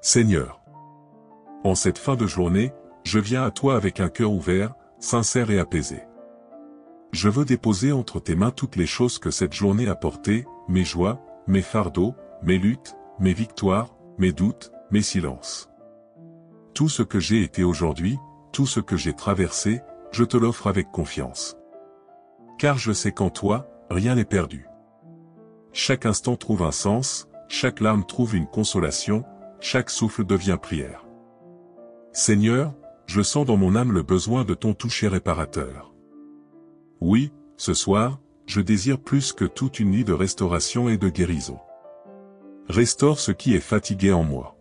Seigneur, en cette fin de journée, je viens à toi avec un cœur ouvert, sincère et apaisé. Je veux déposer entre tes mains toutes les choses que cette journée a portées, mes joies, mes fardeaux, mes luttes, mes victoires, mes doutes, mes silences. Tout ce que j'ai été aujourd'hui, tout ce que j'ai traversé, je te l'offre avec confiance. Car je sais qu'en toi, rien n'est perdu. Chaque instant trouve un sens, chaque larme trouve une consolation, chaque souffle devient prière. Seigneur, je sens dans mon âme le besoin de ton toucher réparateur. Oui, ce soir, je désire plus que toute une nuit de restauration et de guérison. Restaure ce qui est fatigué en moi.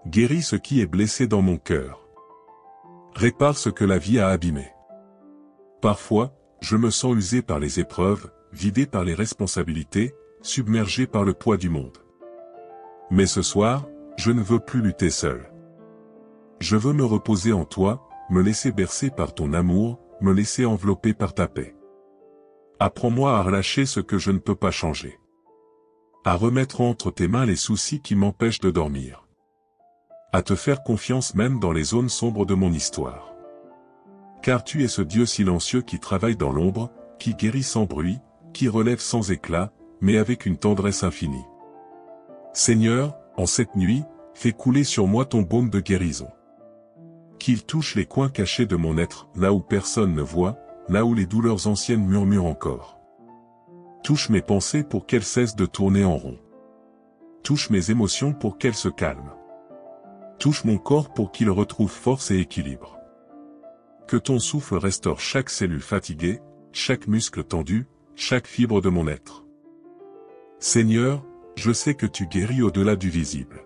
Guéris ce qui est blessé dans mon cœur. Répare ce que la vie a abîmé. Parfois, je me sens usé par les épreuves, vidé par les responsabilités, submergé par le poids du monde. Mais ce soir, je ne veux plus lutter seul. Je veux me reposer en toi, me laisser bercer par ton amour, me laisser envelopper par ta paix. Apprends-moi à relâcher ce que je ne peux pas changer. À remettre entre tes mains les soucis qui m'empêchent de dormir. À te faire confiance même dans les zones sombres de mon histoire. Car tu es ce Dieu silencieux qui travaille dans l'ombre, qui guérit sans bruit, qui relève sans éclat, mais avec une tendresse infinie. Seigneur, en cette nuit, fais couler sur moi ton baume de guérison. Qu'il touche les coins cachés de mon être, là où personne ne voit, là où les douleurs anciennes murmurent encore. Touche mes pensées pour qu'elles cessent de tourner en rond. Touche mes émotions pour qu'elles se calment. Touche mon corps pour qu'il retrouve force et équilibre. Que ton souffle restaure chaque cellule fatiguée, chaque muscle tendu, chaque fibre de mon être. Seigneur, je sais que tu guéris au-delà du visible.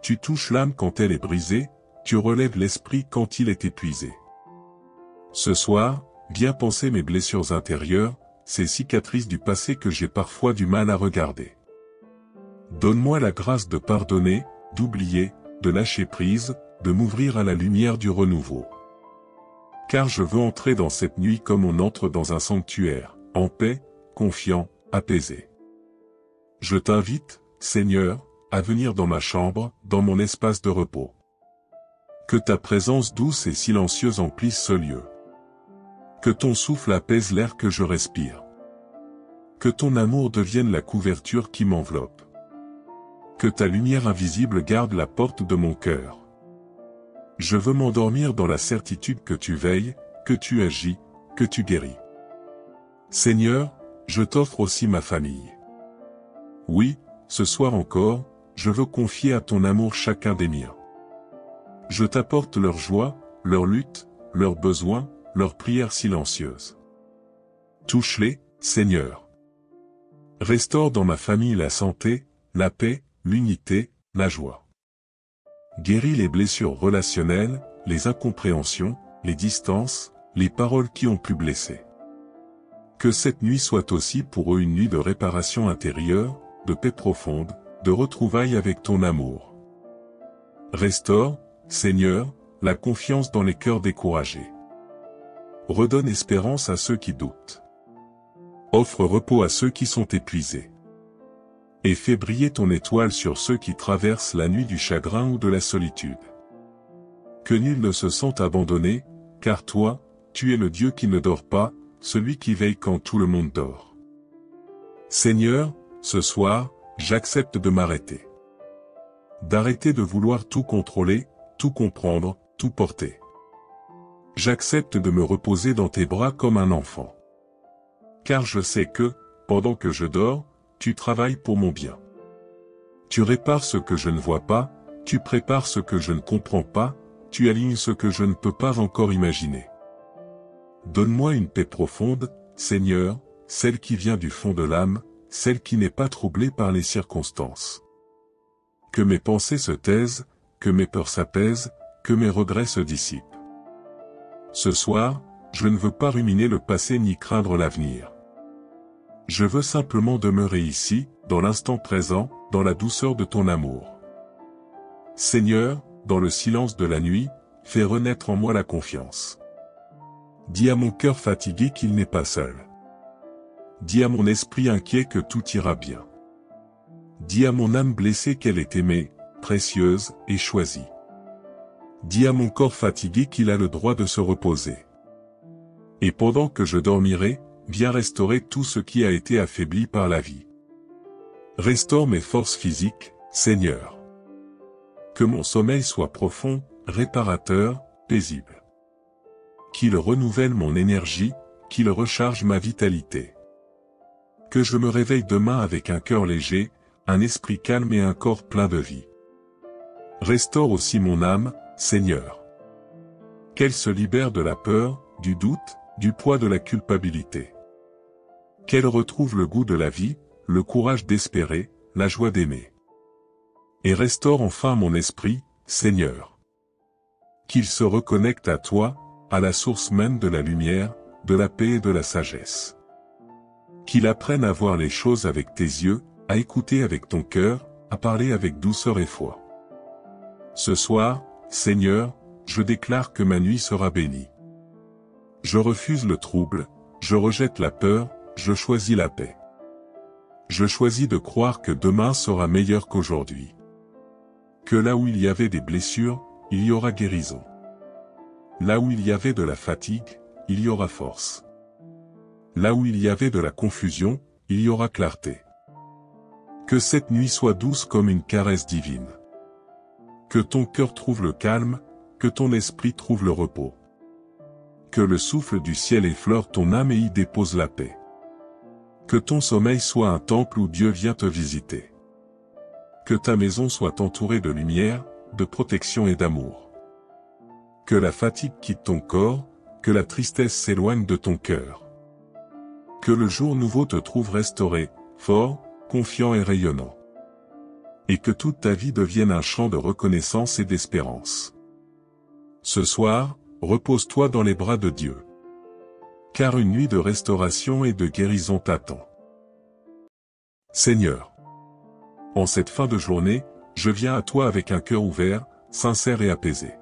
Tu touches l'âme quand elle est brisée, tu relèves l'esprit quand il est épuisé. Ce soir, viens panser mes blessures intérieures, ces cicatrices du passé que j'ai parfois du mal à regarder. Donne-moi la grâce de pardonner, d'oublier, de lâcher prise, de m'ouvrir à la lumière du renouveau. Car je veux entrer dans cette nuit comme on entre dans un sanctuaire, en paix, confiant, apaisé. Je t'invite, Seigneur, à venir dans ma chambre, dans mon espace de repos. Que ta présence douce et silencieuse emplisse ce lieu. Que ton souffle apaise l'air que je respire. Que ton amour devienne la couverture qui m'enveloppe. Que ta lumière invisible garde la porte de mon cœur. Je veux m'endormir dans la certitude que tu veilles, que tu agis, que tu guéris. Seigneur, je t'offre aussi ma famille. Oui, ce soir encore, je veux confier à ton amour chacun des miens. Je t'apporte leur joie, leur lutte, leurs besoins, leurs prières silencieuses. Touche-les, Seigneur. Restaure dans ma famille la santé, la paix, l'unité, la joie. Guéris les blessures relationnelles, les incompréhensions, les distances, les paroles qui ont pu blesser. Que cette nuit soit aussi pour eux une nuit de réparation intérieure, de paix profonde, de retrouvailles avec ton amour. Restaure, Seigneur, la confiance dans les cœurs découragés. Redonne espérance à ceux qui doutent. Offre repos à ceux qui sont épuisés. Et fais briller ton étoile sur ceux qui traversent la nuit du chagrin ou de la solitude. Que nul ne se sente abandonné, car toi, tu es le Dieu qui ne dort pas, celui qui veille quand tout le monde dort. Seigneur, ce soir, j'accepte de m'arrêter. D'arrêter de vouloir tout contrôler, tout comprendre, tout porter. J'accepte de me reposer dans tes bras comme un enfant. Car je sais que, pendant que je dors, tu travailles pour mon bien. Tu répares ce que je ne vois pas, tu prépares ce que je ne comprends pas, tu alignes ce que je ne peux pas encore imaginer. Donne-moi une paix profonde, Seigneur, celle qui vient du fond de l'âme, celle qui n'est pas troublée par les circonstances. Que mes pensées se taisent, que mes peurs s'apaisent, que mes regrets se dissipent. Ce soir, je ne veux pas ruminer le passé ni craindre l'avenir. Je veux simplement demeurer ici, dans l'instant présent, dans la douceur de ton amour. Seigneur, dans le silence de la nuit, fais renaître en moi la confiance. Dis à mon cœur fatigué qu'il n'est pas seul. Dis à mon esprit inquiet que tout ira bien. Dis à mon âme blessée qu'elle est aimée, précieuse et choisie. Dis à mon corps fatigué qu'il a le droit de se reposer. Et pendant que je dormirai, viens restaurer tout ce qui a été affaibli par la vie. Restaure mes forces physiques, Seigneur. Que mon sommeil soit profond, réparateur, paisible. Qu'il renouvelle mon énergie, qu'il recharge ma vitalité. Que je me réveille demain avec un cœur léger, un esprit calme et un corps plein de vie. Restaure aussi mon âme, Seigneur. Qu'elle se libère de la peur, du doute, du poids de la culpabilité. Qu'elle retrouve le goût de la vie, le courage d'espérer, la joie d'aimer. Et restaure enfin mon esprit, Seigneur. Qu'il se reconnecte à toi, à la source même de la lumière, de la paix et de la sagesse. Qu'il apprenne à voir les choses avec tes yeux, à écouter avec ton cœur, à parler avec douceur et foi. Ce soir, Seigneur, je déclare que ma nuit sera bénie. Je refuse le trouble, je rejette la peur, je choisis la paix. Je choisis de croire que demain sera meilleur qu'aujourd'hui. Que là où il y avait des blessures, il y aura guérison. Là où il y avait de la fatigue, il y aura force. Là où il y avait de la confusion, il y aura clarté. Que cette nuit soit douce comme une caresse divine. Que ton cœur trouve le calme, que ton esprit trouve le repos. Que le souffle du ciel effleure ton âme et y dépose la paix. Que ton sommeil soit un temple où Dieu vient te visiter. Que ta maison soit entourée de lumière, de protection et d'amour. Que la fatigue quitte ton corps, que la tristesse s'éloigne de ton cœur. Que le jour nouveau te trouve restauré, fort, confiant et rayonnant. Et que toute ta vie devienne un chant de reconnaissance et d'espérance. Ce soir, repose-toi dans les bras de Dieu. Car une nuit de restauration et de guérison t'attend. Seigneur, en cette fin de journée, je viens à toi avec un cœur ouvert, sincère et apaisé.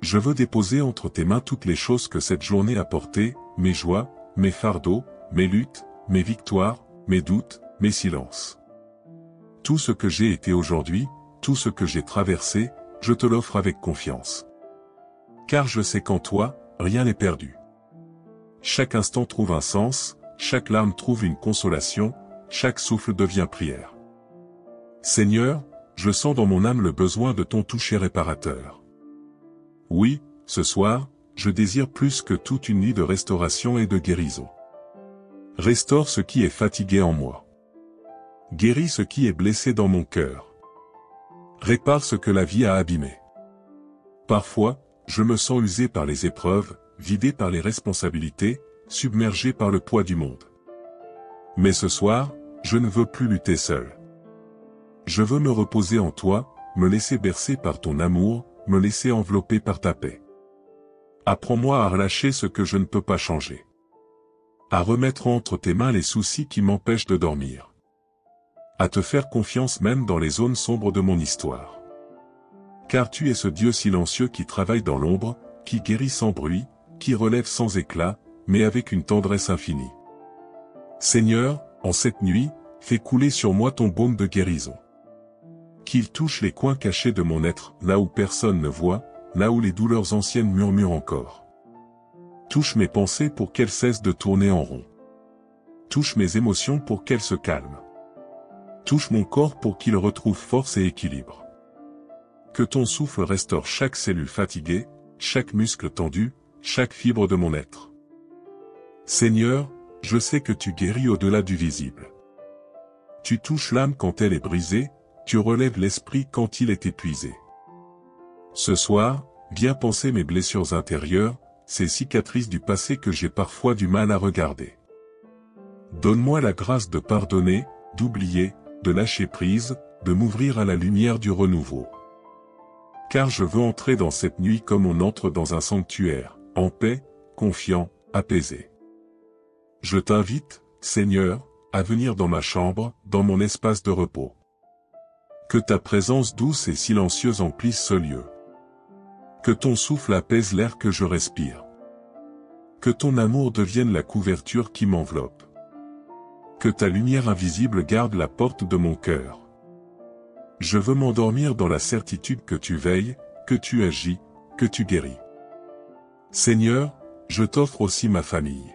Je veux déposer entre tes mains toutes les choses que cette journée a portées, mes joies, mes fardeaux, mes luttes, mes victoires, mes doutes, mes silences. Tout ce que j'ai été aujourd'hui, tout ce que j'ai traversé, je te l'offre avec confiance. Car je sais qu'en toi, rien n'est perdu. Chaque instant trouve un sens, chaque larme trouve une consolation, chaque souffle devient prière. Seigneur, je sens dans mon âme le besoin de ton toucher réparateur. Oui, ce soir, je désire plus que toute une nuit de restauration et de guérison. Restaure ce qui est fatigué en moi. Guéris ce qui est blessé dans mon cœur. Répare ce que la vie a abîmé. Parfois, je me sens usé par les épreuves, vidé par les responsabilités, submergé par le poids du monde. Mais ce soir, je ne veux plus lutter seul. Je veux me reposer en toi, me laisser bercer par ton amour, me laisser envelopper par ta paix. Apprends-moi à relâcher ce que je ne peux pas changer. À remettre entre tes mains les soucis qui m'empêchent de dormir. À te faire confiance même dans les zones sombres de mon histoire. Car tu es ce Dieu silencieux qui travaille dans l'ombre, qui guérit sans bruit, qui relève sans éclat, mais avec une tendresse infinie. Seigneur, en cette nuit, fais couler sur moi ton baume de guérison. Qu'il touche les coins cachés de mon être, là où personne ne voit, là où les douleurs anciennes murmurent encore. Touche mes pensées pour qu'elles cessent de tourner en rond. Touche mes émotions pour qu'elles se calment. Touche mon corps pour qu'il retrouve force et équilibre. Que ton souffle restaure chaque cellule fatiguée, chaque muscle tendu, chaque fibre de mon être. Seigneur, je sais que tu guéris au-delà du visible. Tu touches l'âme quand elle est brisée, tu relèves l'esprit quand il est épuisé. Ce soir, viens panser mes blessures intérieures, ces cicatrices du passé que j'ai parfois du mal à regarder. Donne-moi la grâce de pardonner, d'oublier, de lâcher prise, de m'ouvrir à la lumière du renouveau. Car je veux entrer dans cette nuit comme on entre dans un sanctuaire, en paix, confiant, apaisé. Je t'invite, Seigneur, à venir dans ma chambre, dans mon espace de repos. Que ta présence douce et silencieuse emplisse ce lieu. Que ton souffle apaise l'air que je respire. Que ton amour devienne la couverture qui m'enveloppe. Que ta lumière invisible garde la porte de mon cœur. Je veux m'endormir dans la certitude que tu veilles, que tu agis, que tu guéris. Seigneur, je t'offre aussi ma famille.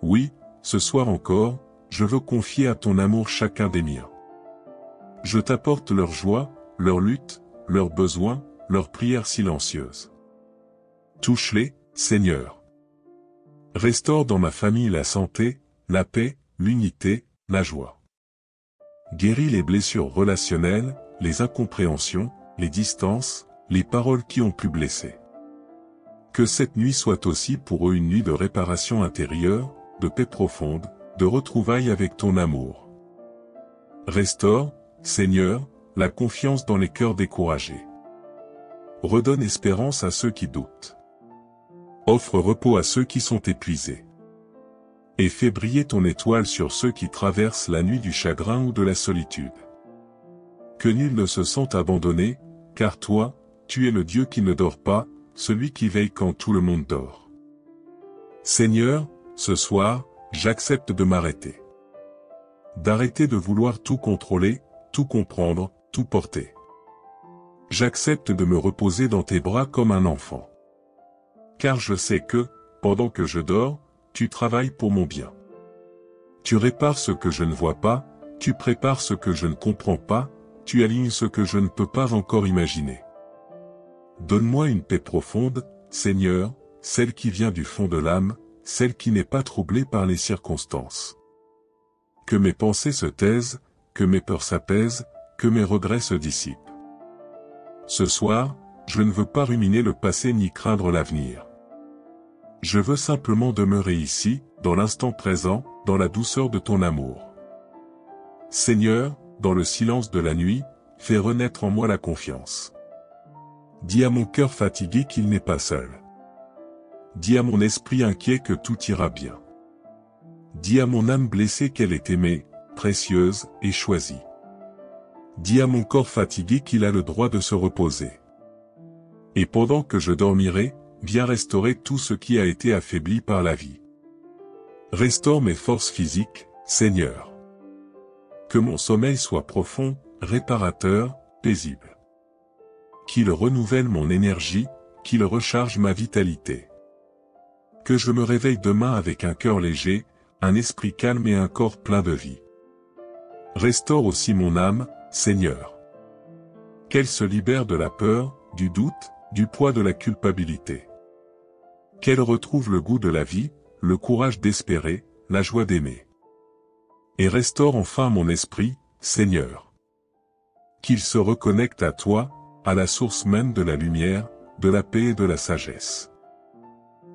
Oui, ce soir encore, je veux confier à ton amour chacun des miens. Je t'apporte leur joie, leur lutte, leurs besoins, leurs prières silencieuses. Touche-les, Seigneur. Restaure dans ma famille la santé, la paix, l'unité, la joie. Guéris les blessures relationnelles, les incompréhensions, les distances, les paroles qui ont pu blesser. Que cette nuit soit aussi pour eux une nuit de réparation intérieure, de paix profonde, de retrouvailles avec ton amour. Restaure, Seigneur, la confiance dans les cœurs découragés. Redonne espérance à ceux qui doutent. Offre repos à ceux qui sont épuisés. Et fais briller ton étoile sur ceux qui traversent la nuit du chagrin ou de la solitude. Que nul ne se sente abandonné, car toi, tu es le Dieu qui ne dort pas, celui qui veille quand tout le monde dort. Seigneur, ce soir, j'accepte de m'arrêter. D'arrêter de vouloir tout contrôler, tout comprendre, tout porter. J'accepte de me reposer dans tes bras comme un enfant. Car je sais que, pendant que je dors, tu travailles pour mon bien. Tu répares ce que je ne vois pas, tu prépares ce que je ne comprends pas, tu alignes ce que je ne peux pas encore imaginer. Donne-moi une paix profonde, Seigneur, celle qui vient du fond de l'âme, celle qui n'est pas troublée par les circonstances. Que mes pensées se taisent, que mes peurs s'apaisent, que mes regrets se dissipent. Ce soir, je ne veux pas ruminer le passé ni craindre l'avenir. Je veux simplement demeurer ici, dans l'instant présent, dans la douceur de ton amour. Seigneur, dans le silence de la nuit, fais renaître en moi la confiance. Dis à mon cœur fatigué qu'il n'est pas seul. Dis à mon esprit inquiet que tout ira bien. Dis à mon âme blessée qu'elle est aimée, précieuse et choisie. Dis à mon corps fatigué qu'il a le droit de se reposer. Et pendant que je dormirai, viens restaurer tout ce qui a été affaibli par la vie. Restaure mes forces physiques, Seigneur. Que mon sommeil soit profond, réparateur, paisible. Qu'il renouvelle mon énergie, qu'il recharge ma vitalité. Que je me réveille demain avec un cœur léger, un esprit calme et un corps plein de vie. Restaure aussi mon âme, Seigneur. Qu'elle se libère de la peur, du doute, du poids de la culpabilité. Qu'elle retrouve le goût de la vie, le courage d'espérer, la joie d'aimer. Et restaure enfin mon esprit, Seigneur. Qu'il se reconnecte à toi, à la source même de la lumière, de la paix et de la sagesse.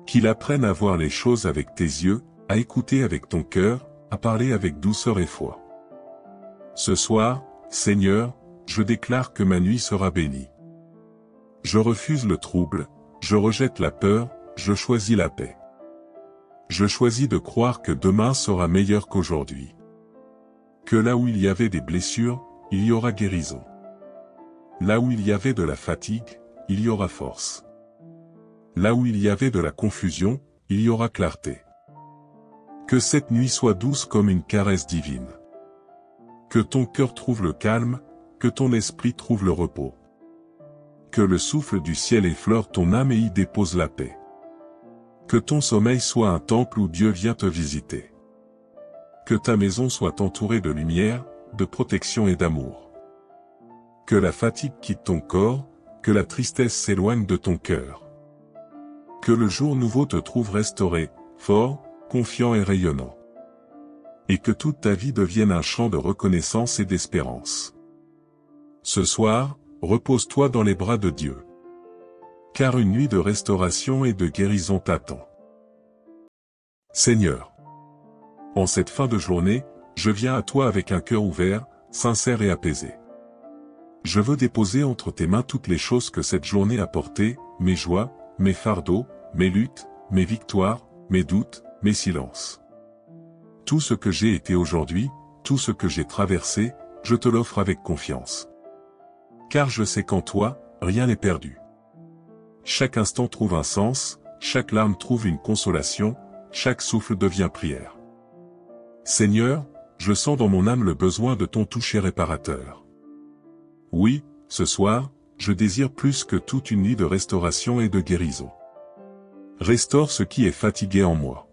Qu'il apprenne à voir les choses avec tes yeux, à écouter avec ton cœur, à parler avec douceur et foi. Ce soir, Seigneur, je déclare que ma nuit sera bénie. Je refuse le trouble, je rejette la peur, je choisis la paix. Je choisis de croire que demain sera meilleur qu'aujourd'hui. Que là où il y avait des blessures, il y aura guérison. Là où il y avait de la fatigue, il y aura force. Là où il y avait de la confusion, il y aura clarté. Que cette nuit soit douce comme une caresse divine. Que ton cœur trouve le calme, que ton esprit trouve le repos. Que le souffle du ciel effleure ton âme et y dépose la paix. Que ton sommeil soit un temple où Dieu vient te visiter. Que ta maison soit entourée de lumière, de protection et d'amour. Que la fatigue quitte ton corps, que la tristesse s'éloigne de ton cœur. Que le jour nouveau te trouve restauré, fort, confiant et rayonnant. Et que toute ta vie devienne un chant de reconnaissance et d'espérance. Ce soir, repose-toi dans les bras de Dieu. Car une nuit de restauration et de guérison t'attend. Seigneur, en cette fin de journée, je viens à toi avec un cœur ouvert, sincère et apaisé. Je veux déposer entre tes mains toutes les choses que cette journée a portées, mes joies, mes fardeaux, mes luttes, mes victoires, mes doutes, mes silences. Tout ce que j'ai été aujourd'hui, tout ce que j'ai traversé, je te l'offre avec confiance. Car je sais qu'en toi, rien n'est perdu. Chaque instant trouve un sens, chaque larme trouve une consolation, chaque souffle devient prière. Seigneur, je sens dans mon âme le besoin de ton toucher réparateur. Oui, ce soir, je désire plus que toute une nuit de restauration et de guérison. Restaure ce qui est fatigué en moi.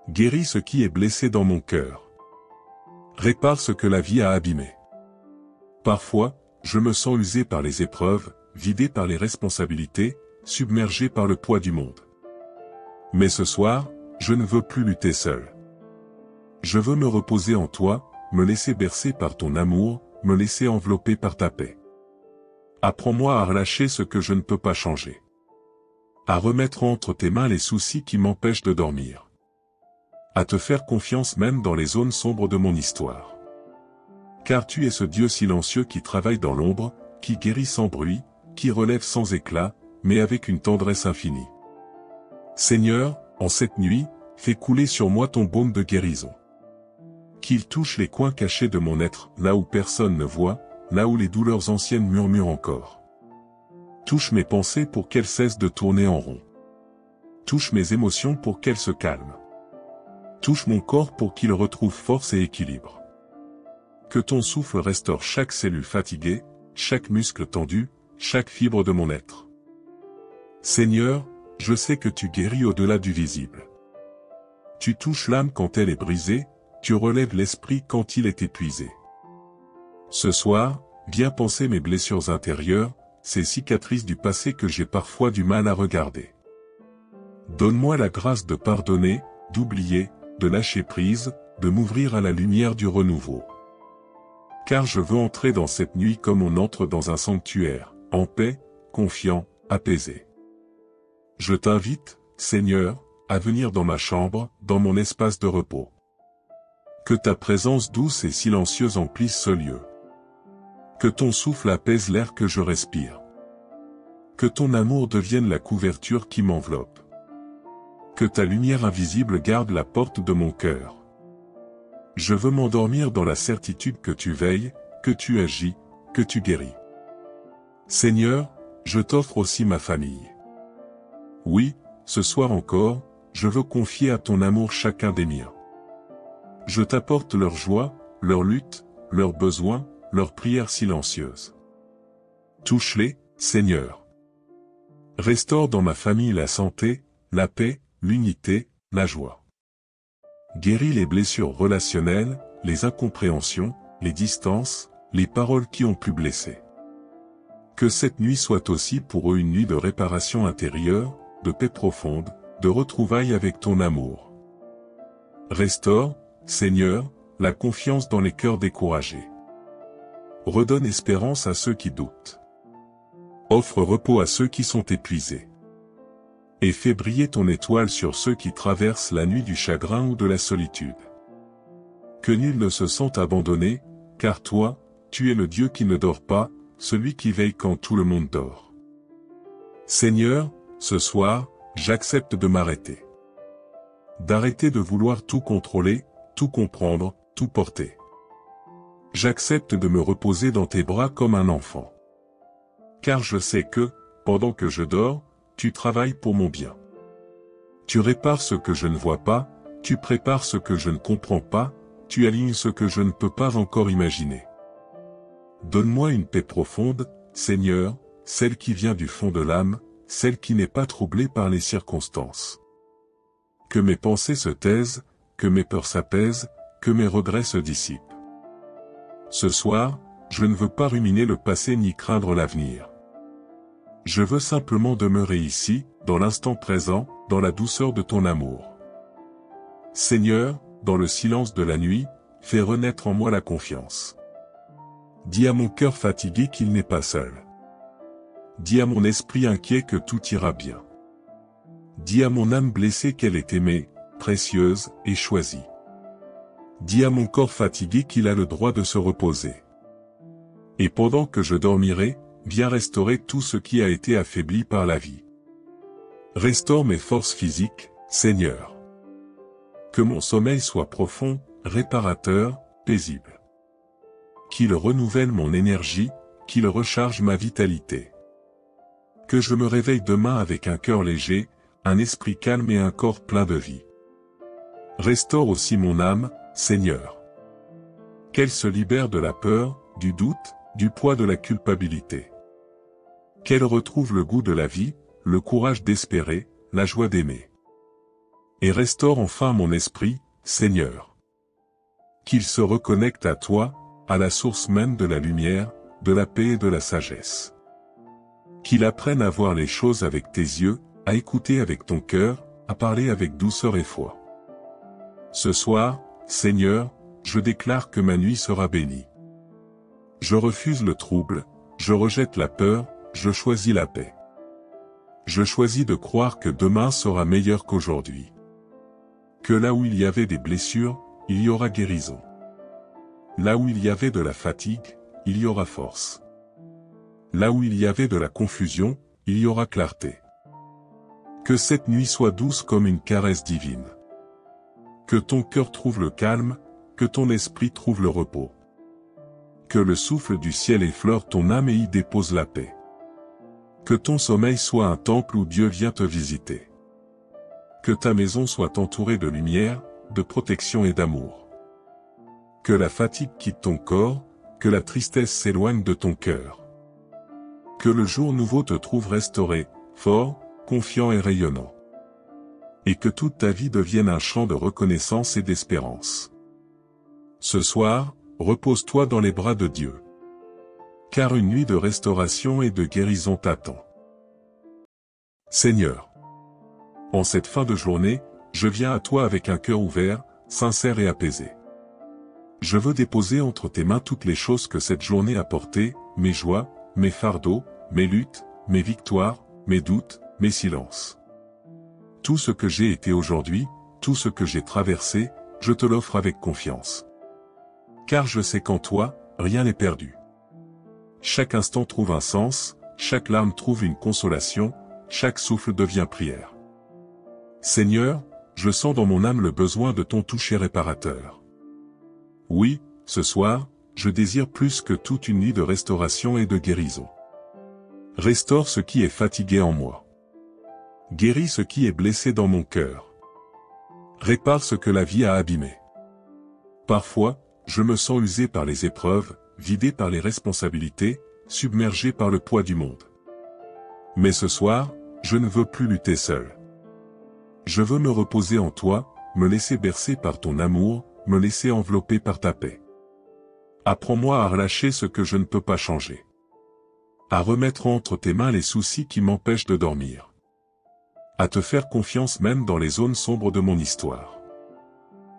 Guéris ce qui est blessé dans mon cœur. Répare ce que la vie a abîmé. Parfois, je me sens usé par les épreuves, vidé par les responsabilités, submergé par le poids du monde. Mais ce soir, je ne veux plus lutter seul. Je veux me reposer en toi, me laisser bercer par ton amour, me laisser envelopper par ta paix. Apprends-moi à relâcher ce que je ne peux pas changer. À remettre entre tes mains les soucis qui m'empêchent de dormir. À te faire confiance même dans les zones sombres de mon histoire. Car tu es ce Dieu silencieux qui travaille dans l'ombre, qui guérit sans bruit, qui relève sans éclat, mais avec une tendresse infinie. Seigneur, en cette nuit, fais couler sur moi ton baume de guérison. Qu'il touche les coins cachés de mon être, là où personne ne voit, là où les douleurs anciennes murmurent encore. Touche mes pensées pour qu'elles cessent de tourner en rond. Touche mes émotions pour qu'elles se calment. Touche mon corps pour qu'il retrouve force et équilibre. Que ton souffle restaure chaque cellule fatiguée, chaque muscle tendu, chaque fibre de mon être. Seigneur, je sais que tu guéris au-delà du visible. Tu touches l'âme quand elle est brisée, tu relèves l'esprit quand il est épuisé. Ce soir, viens panser mes blessures intérieures, ces cicatrices du passé que j'ai parfois du mal à regarder. Donne-moi la grâce de pardonner, d'oublier, de lâcher prise, de m'ouvrir à la lumière du renouveau. Car je veux entrer dans cette nuit comme on entre dans un sanctuaire, en paix, confiant, apaisé. Je t'invite, Seigneur, à venir dans ma chambre, dans mon espace de repos. Que ta présence douce et silencieuse emplisse ce lieu. Que ton souffle apaise l'air que je respire. Que ton amour devienne la couverture qui m'enveloppe. Que ta lumière invisible garde la porte de mon cœur. Je veux m'endormir dans la certitude que tu veilles, que tu agis, que tu guéris. Seigneur, je t'offre aussi ma famille. Oui, ce soir encore, je veux confier à ton amour chacun des miens. Je t'apporte leur joie, leur lutte, leurs besoins, leurs prières silencieuses. Touche-les, Seigneur. Restaure dans ma famille la santé, la paix, l'unité, la joie. Guéris les blessures relationnelles, les incompréhensions, les distances, les paroles qui ont pu blesser. Que cette nuit soit aussi pour eux une nuit de réparation intérieure, de paix profonde, de retrouvailles avec ton amour. Restaure, Seigneur, la confiance dans les cœurs découragés. Redonne espérance à ceux qui doutent. Offre repos à ceux qui sont épuisés. Et fais briller ton étoile sur ceux qui traversent la nuit du chagrin ou de la solitude. Que nul ne se sente abandonné, car toi, tu es le Dieu qui ne dort pas, celui qui veille quand tout le monde dort. Seigneur, ce soir, j'accepte de m'arrêter. D'arrêter de vouloir tout contrôler, tout comprendre, tout porter. J'accepte de me reposer dans tes bras comme un enfant. Car je sais que, pendant que je dors, tu travailles pour mon bien. Tu répares ce que je ne vois pas, tu prépares ce que je ne comprends pas, tu alignes ce que je ne peux pas encore imaginer. Donne-moi une paix profonde, Seigneur, celle qui vient du fond de l'âme, celle qui n'est pas troublée par les circonstances. Que mes pensées se taisent, que mes peurs s'apaisent, que mes regrets se dissipent. Ce soir, je ne veux pas ruminer le passé ni craindre l'avenir. Je veux simplement demeurer ici, dans l'instant présent, dans la douceur de ton amour. Seigneur, dans le silence de la nuit, fais renaître en moi la confiance. Dis à mon cœur fatigué qu'il n'est pas seul. Dis à mon esprit inquiet que tout ira bien. Dis à mon âme blessée qu'elle est aimée, précieuse et choisie. Dis à mon corps fatigué qu'il a le droit de se reposer. Et pendant que je dormirai, viens restaurer tout ce qui a été affaibli par la vie. Restaure mes forces physiques, Seigneur. Que mon sommeil soit profond, réparateur, paisible. Qu'il renouvelle mon énergie, qu'il recharge ma vitalité. Que je me réveille demain avec un cœur léger, un esprit calme et un corps plein de vie. Restaure aussi mon âme, Seigneur. Qu'elle se libère de la peur, du doute, du poids de la culpabilité. Qu'elle retrouve le goût de la vie, le courage d'espérer, la joie d'aimer. Et restaure enfin mon esprit, Seigneur. Qu'il se reconnecte à toi, à la source même de la lumière, de la paix et de la sagesse. Qu'il apprenne à voir les choses avec tes yeux, à écouter avec ton cœur, à parler avec douceur et foi. Ce soir, Seigneur, je déclare que ma nuit sera bénie. Je refuse le trouble, je rejette la peur, je choisis la paix. Je choisis de croire que demain sera meilleur qu'aujourd'hui. Que là où il y avait des blessures, il y aura guérison. Là où il y avait de la fatigue, il y aura force. Là où il y avait de la confusion, il y aura clarté. Que cette nuit soit douce comme une caresse divine. Que ton cœur trouve le calme, que ton esprit trouve le repos. Que le souffle du ciel effleure ton âme et y dépose la paix. Que ton sommeil soit un temple où Dieu vient te visiter. Que ta maison soit entourée de lumière, de protection et d'amour. Que la fatigue quitte ton corps, que la tristesse s'éloigne de ton cœur. Que le jour nouveau te trouve restauré, fort, confiant et rayonnant. Et que toute ta vie devienne un chant de reconnaissance et d'espérance. Ce soir, repose-toi dans les bras de Dieu. Car une nuit de restauration et de guérison t'attend. Seigneur, en cette fin de journée, je viens à toi avec un cœur ouvert, sincère et apaisé. Je veux déposer entre tes mains toutes les choses que cette journée a portées, mes joies, mes fardeaux, mes luttes, mes victoires, mes doutes, mes silences. Tout ce que j'ai été aujourd'hui, tout ce que j'ai traversé, je te l'offre avec confiance. Car je sais qu'en toi, rien n'est perdu. Chaque instant trouve un sens, chaque larme trouve une consolation, chaque souffle devient prière. Seigneur, je sens dans mon âme le besoin de ton toucher réparateur. Oui, ce soir, je désire plus que toute une nuit de restauration et de guérison. Restaure ce qui est fatigué en moi. Guéris ce qui est blessé dans mon cœur. Répare ce que la vie a abîmé. Parfois, je me sens usé par les épreuves, vidé par les responsabilités, submergé par le poids du monde. Mais ce soir, je ne veux plus lutter seul. Je veux me reposer en toi, me laisser bercer par ton amour, me laisser envelopper par ta paix. Apprends-moi à relâcher ce que je ne peux pas changer. À remettre entre tes mains les soucis qui m'empêchent de dormir. À te faire confiance même dans les zones sombres de mon histoire.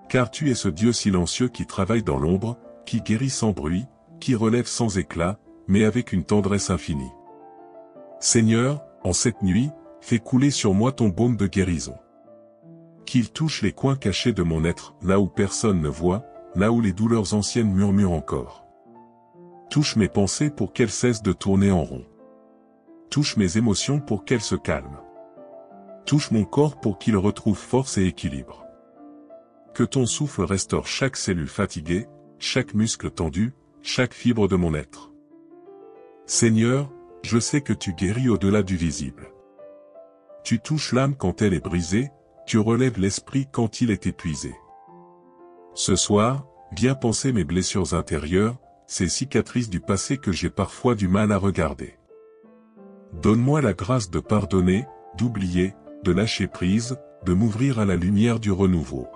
Car tu es ce Dieu silencieux qui travaille dans l'ombre, qui guérit sans bruit, qui relève sans éclat, mais avec une tendresse infinie. Seigneur, en cette nuit, fais couler sur moi ton baume de guérison. Qu'il touche les coins cachés de mon être, là où personne ne voit, là où les douleurs anciennes murmurent encore. Touche mes pensées pour qu'elles cessent de tourner en rond. Touche mes émotions pour qu'elles se calment. Touche mon corps pour qu'il retrouve force et équilibre. Que ton souffle restaure chaque cellule fatiguée, chaque muscle tendu, chaque fibre de mon être. Seigneur, je sais que tu guéris au-delà du visible. Tu touches l'âme quand elle est brisée, tu relèves l'esprit quand il est épuisé. Ce soir, viens panser mes blessures intérieures, ces cicatrices du passé que j'ai parfois du mal à regarder. Donne-moi la grâce de pardonner, d'oublier, de lâcher prise, de m'ouvrir à la lumière du renouveau.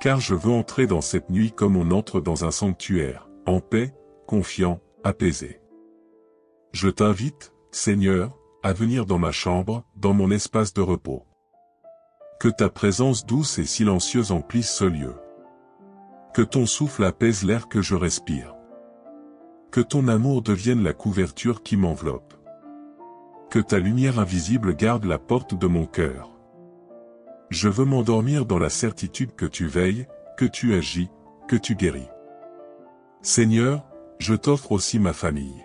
Car je veux entrer dans cette nuit comme on entre dans un sanctuaire, en paix, confiant, apaisé. Je t'invite, Seigneur, à venir dans ma chambre, dans mon espace de repos. Que ta présence douce et silencieuse emplisse ce lieu. Que ton souffle apaise l'air que je respire. Que ton amour devienne la couverture qui m'enveloppe. Que ta lumière invisible garde la porte de mon cœur. Je veux m'endormir dans la certitude que tu veilles, que tu agis, que tu guéris. Seigneur, je t'offre aussi ma famille.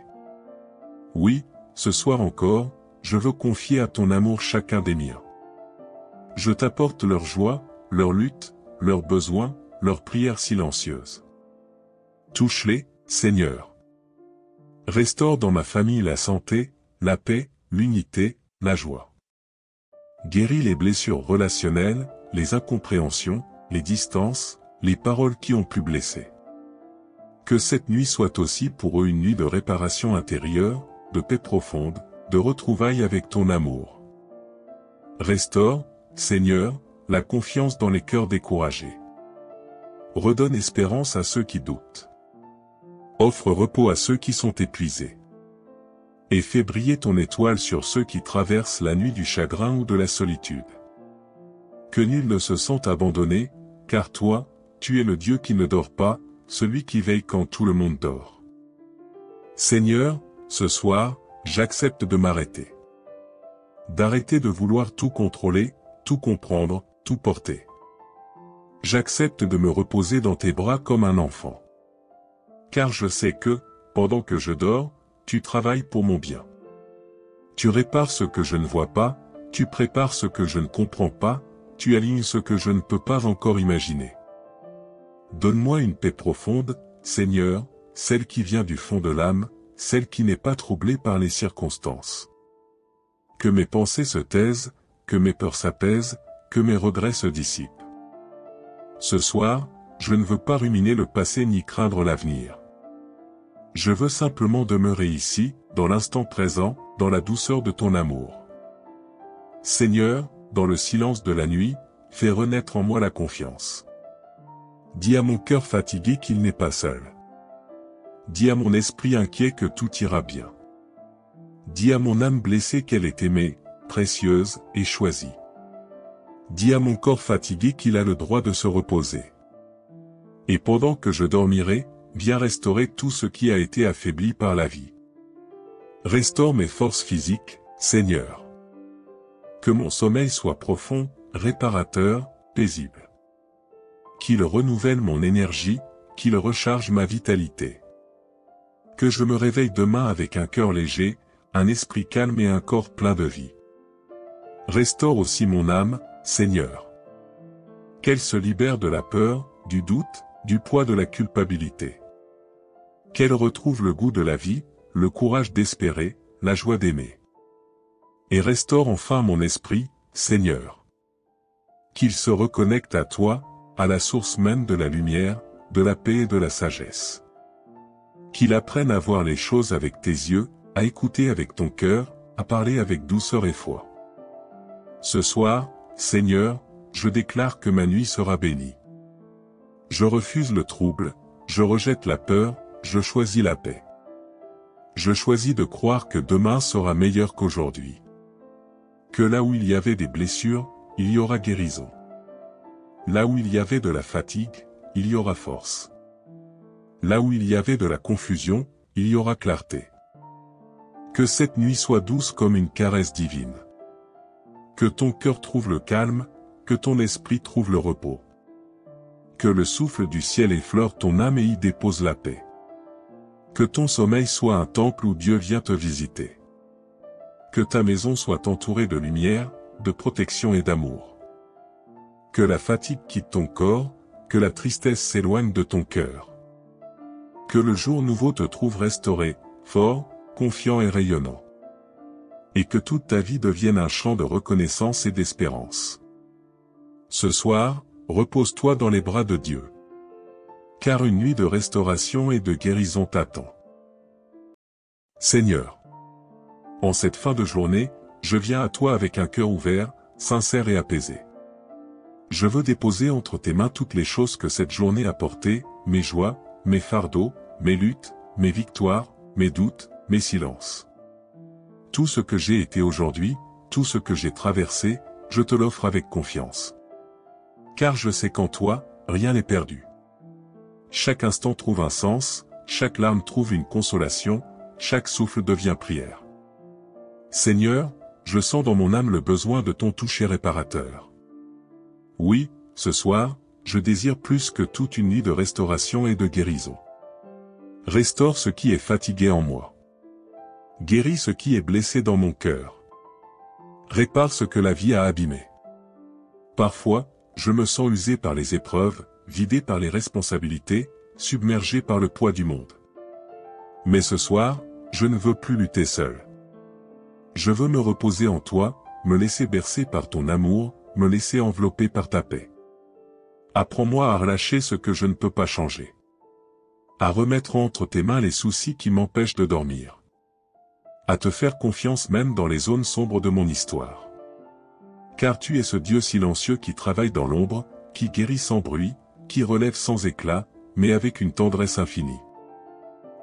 Oui, ce soir encore, je veux confier à ton amour chacun des miens. Je t'apporte leur joie, leur lutte, leurs besoins, leurs prières silencieuses. Touche-les, Seigneur. Restaure dans ma famille la santé, la paix, l'unité, la joie. Guéris les blessures relationnelles, les incompréhensions, les distances, les paroles qui ont pu blesser. Que cette nuit soit aussi pour eux une nuit de réparation intérieure, de paix profonde, de retrouvailles avec ton amour. Restaure, Seigneur, la confiance dans les cœurs découragés. Redonne espérance à ceux qui doutent. Offre repos à ceux qui sont épuisés. Et fais briller ton étoile sur ceux qui traversent la nuit du chagrin ou de la solitude. Que nul ne se sente abandonné, car toi, tu es le Dieu qui ne dort pas, celui qui veille quand tout le monde dort. Seigneur, ce soir, j'accepte de m'arrêter. D'arrêter de vouloir tout contrôler, tout comprendre, tout porter. J'accepte de me reposer dans tes bras comme un enfant. Car je sais que, pendant que je dors, tu travailles pour mon bien. Tu répares ce que je ne vois pas, tu prépares ce que je ne comprends pas, tu alignes ce que je ne peux pas encore imaginer. Donne-moi une paix profonde, Seigneur, celle qui vient du fond de l'âme, celle qui n'est pas troublée par les circonstances. Que mes pensées se taisent, que mes peurs s'apaisent, que mes regrets se dissipent. Ce soir, je ne veux pas ruminer le passé ni craindre l'avenir. Je veux simplement demeurer ici, dans l'instant présent, dans la douceur de ton amour. Seigneur, dans le silence de la nuit, fais renaître en moi la confiance. Dis à mon cœur fatigué qu'il n'est pas seul. Dis à mon esprit inquiet que tout ira bien. Dis à mon âme blessée qu'elle est aimée, précieuse et choisie. Dis à mon corps fatigué qu'il a le droit de se reposer. Et pendant que je dormirai, viens restaurer tout ce qui a été affaibli par la vie. Restaure mes forces physiques, Seigneur. Que mon sommeil soit profond, réparateur, paisible. Qu'il renouvelle mon énergie, qu'il recharge ma vitalité. Que je me réveille demain avec un cœur léger, un esprit calme et un corps plein de vie. Restaure aussi mon âme, Seigneur. Qu'elle se libère de la peur, du doute, du poids de la culpabilité. Qu'elle retrouve le goût de la vie, le courage d'espérer, la joie d'aimer. Et restaure enfin mon esprit, Seigneur. Qu'il se reconnecte à toi, à la source même de la lumière, de la paix et de la sagesse. Qu'il apprenne à voir les choses avec tes yeux, à écouter avec ton cœur, à parler avec douceur et foi. Ce soir, Seigneur, je déclare que ma nuit sera bénie. Je refuse le trouble, je rejette la peur, je choisis la paix. Je choisis de croire que demain sera meilleur qu'aujourd'hui. Que là où il y avait des blessures, il y aura guérison. Là où il y avait de la fatigue, il y aura force. Là où il y avait de la confusion, il y aura clarté. Que cette nuit soit douce comme une caresse divine. Que ton cœur trouve le calme, que ton esprit trouve le repos. Que le souffle du ciel effleure ton âme et y dépose la paix. Que ton sommeil soit un temple où Dieu vient te visiter. Que ta maison soit entourée de lumière, de protection et d'amour. Que la fatigue quitte ton corps, que la tristesse s'éloigne de ton cœur. Que le jour nouveau te trouve restauré, fort, confiant et rayonnant. Et que toute ta vie devienne un chant de reconnaissance et d'espérance. Ce soir, repose-toi dans les bras de Dieu. Car une nuit de restauration et de guérison t'attend. Seigneur, en cette fin de journée, je viens à toi avec un cœur ouvert, sincère et apaisé. Je veux déposer entre tes mains toutes les choses que cette journée a portées, mes joies, mes fardeaux, mes luttes, mes victoires, mes doutes, mes silences. Tout ce que j'ai été aujourd'hui, tout ce que j'ai traversé, je te l'offre avec confiance. Car je sais qu'en toi, rien n'est perdu. Chaque instant trouve un sens, chaque larme trouve une consolation, chaque souffle devient prière. Seigneur, je sens dans mon âme le besoin de ton toucher réparateur. Oui, ce soir, je désire plus que toute une nuit de restauration et de guérison. Restaure ce qui est fatigué en moi. Guéris ce qui est blessé dans mon cœur. Répare ce que la vie a abîmé. Parfois, je me sens usé par les épreuves, vidé par les responsabilités, submergé par le poids du monde. Mais ce soir, je ne veux plus lutter seul. Je veux me reposer en toi, me laisser bercer par ton amour, me laisser envelopper par ta paix. Apprends-moi à relâcher ce que je ne peux pas changer. à remettre entre tes mains les soucis qui m'empêchent de dormir, à te faire confiance même dans les zones sombres de mon histoire. Car tu es ce Dieu silencieux qui travaille dans l'ombre, qui guérit sans bruit, qui relève sans éclat, mais avec une tendresse infinie.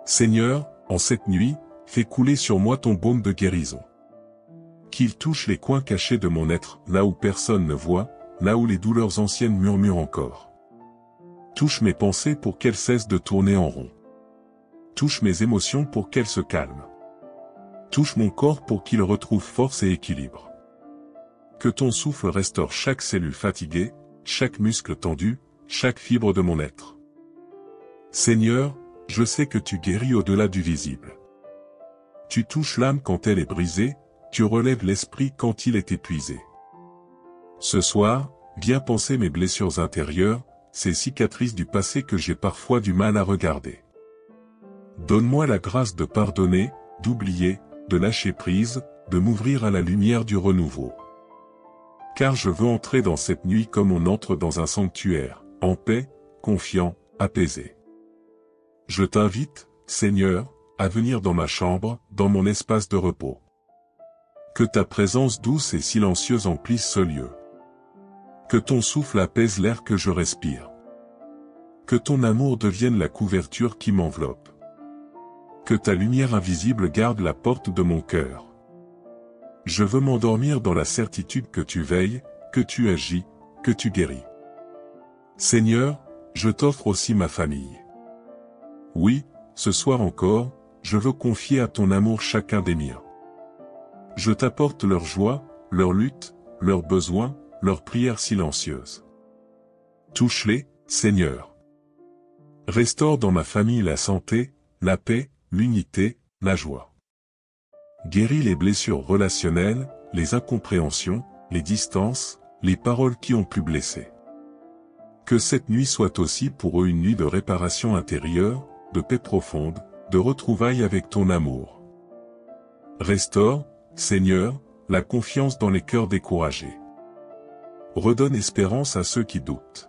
Seigneur, en cette nuit, fais couler sur moi ton baume de guérison. Qu'il touche les coins cachés de mon être, là où personne ne voit, là où les douleurs anciennes murmurent encore. Touche mes pensées pour qu'elles cessent de tourner en rond. Touche mes émotions pour qu'elles se calment. Touche mon corps pour qu'il retrouve force et équilibre. Que ton souffle restaure chaque cellule fatiguée, chaque muscle tendu, chaque fibre de mon être. Seigneur, je sais que tu guéris au-delà du visible. Tu touches l'âme quand elle est brisée, tu relèves l'esprit quand il est épuisé. Ce soir, viens panser mes blessures intérieures, ces cicatrices du passé que j'ai parfois du mal à regarder. Donne-moi la grâce de pardonner, d'oublier, de lâcher prise, de m'ouvrir à la lumière du renouveau. Car je veux entrer dans cette nuit comme on entre dans un sanctuaire, en paix, confiant, apaisé. Je t'invite, Seigneur, à venir dans ma chambre, dans mon espace de repos. Que ta présence douce et silencieuse emplisse ce lieu. Que ton souffle apaise l'air que je respire. Que ton amour devienne la couverture qui m'enveloppe. Que ta lumière invisible garde la porte de mon cœur. Je veux m'endormir dans la certitude que tu veilles, que tu agis, que tu guéris. Seigneur, je t'offre aussi ma famille. Oui, ce soir encore, je veux confier à ton amour chacun des miens. Je t'apporte leur joie, leur lutte, leurs besoins, leurs prières silencieuses. Touche-les, Seigneur. Restaure dans ma famille la santé, la paix, l'unité, la joie. Guéris les blessures relationnelles, les incompréhensions, les distances, les paroles qui ont pu blesser. Que cette nuit soit aussi pour eux une nuit de réparation intérieure, de paix profonde, de retrouvailles avec ton amour. Restaure, Seigneur, la confiance dans les cœurs découragés. Redonne espérance à ceux qui doutent.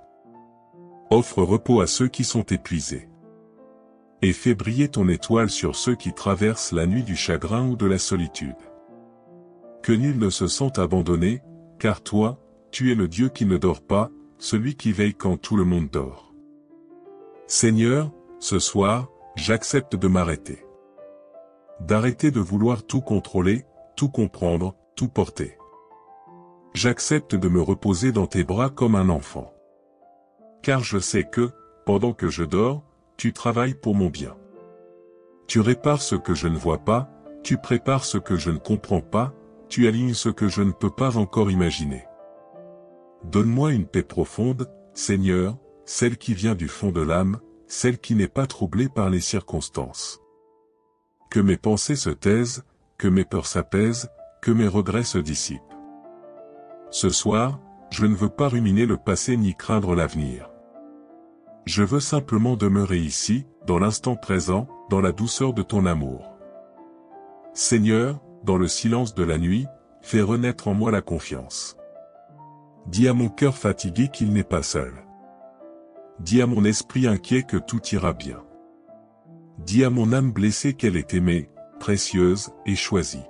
Offre repos à ceux qui sont épuisés. Et fais briller ton étoile sur ceux qui traversent la nuit du chagrin ou de la solitude. Que nul ne se sente abandonné, car toi, tu es le Dieu qui ne dort pas, celui qui veille quand tout le monde dort. Seigneur, ce soir, j'accepte de m'arrêter. D'arrêter de vouloir tout contrôler, tout comprendre, tout porter. J'accepte de me reposer dans tes bras comme un enfant. Car je sais que, pendant que je dors, tu travailles pour mon bien. Tu répares ce que je ne vois pas, tu prépares ce que je ne comprends pas, tu alignes ce que je ne peux pas encore imaginer. Donne-moi une paix profonde, Seigneur, celle qui vient du fond de l'âme, celle qui n'est pas troublée par les circonstances. Que mes pensées se taisent, que mes peurs s'apaisent, que mes regrets se dissipent. Ce soir, je ne veux pas ruminer le passé ni craindre l'avenir. Je veux simplement demeurer ici, dans l'instant présent, dans la douceur de ton amour. Seigneur, dans le silence de la nuit, fais renaître en moi la confiance. Dis à mon cœur fatigué qu'il n'est pas seul. Dis à mon esprit inquiet que tout ira bien. Dis à mon âme blessée qu'elle est aimée, précieuse et choisie.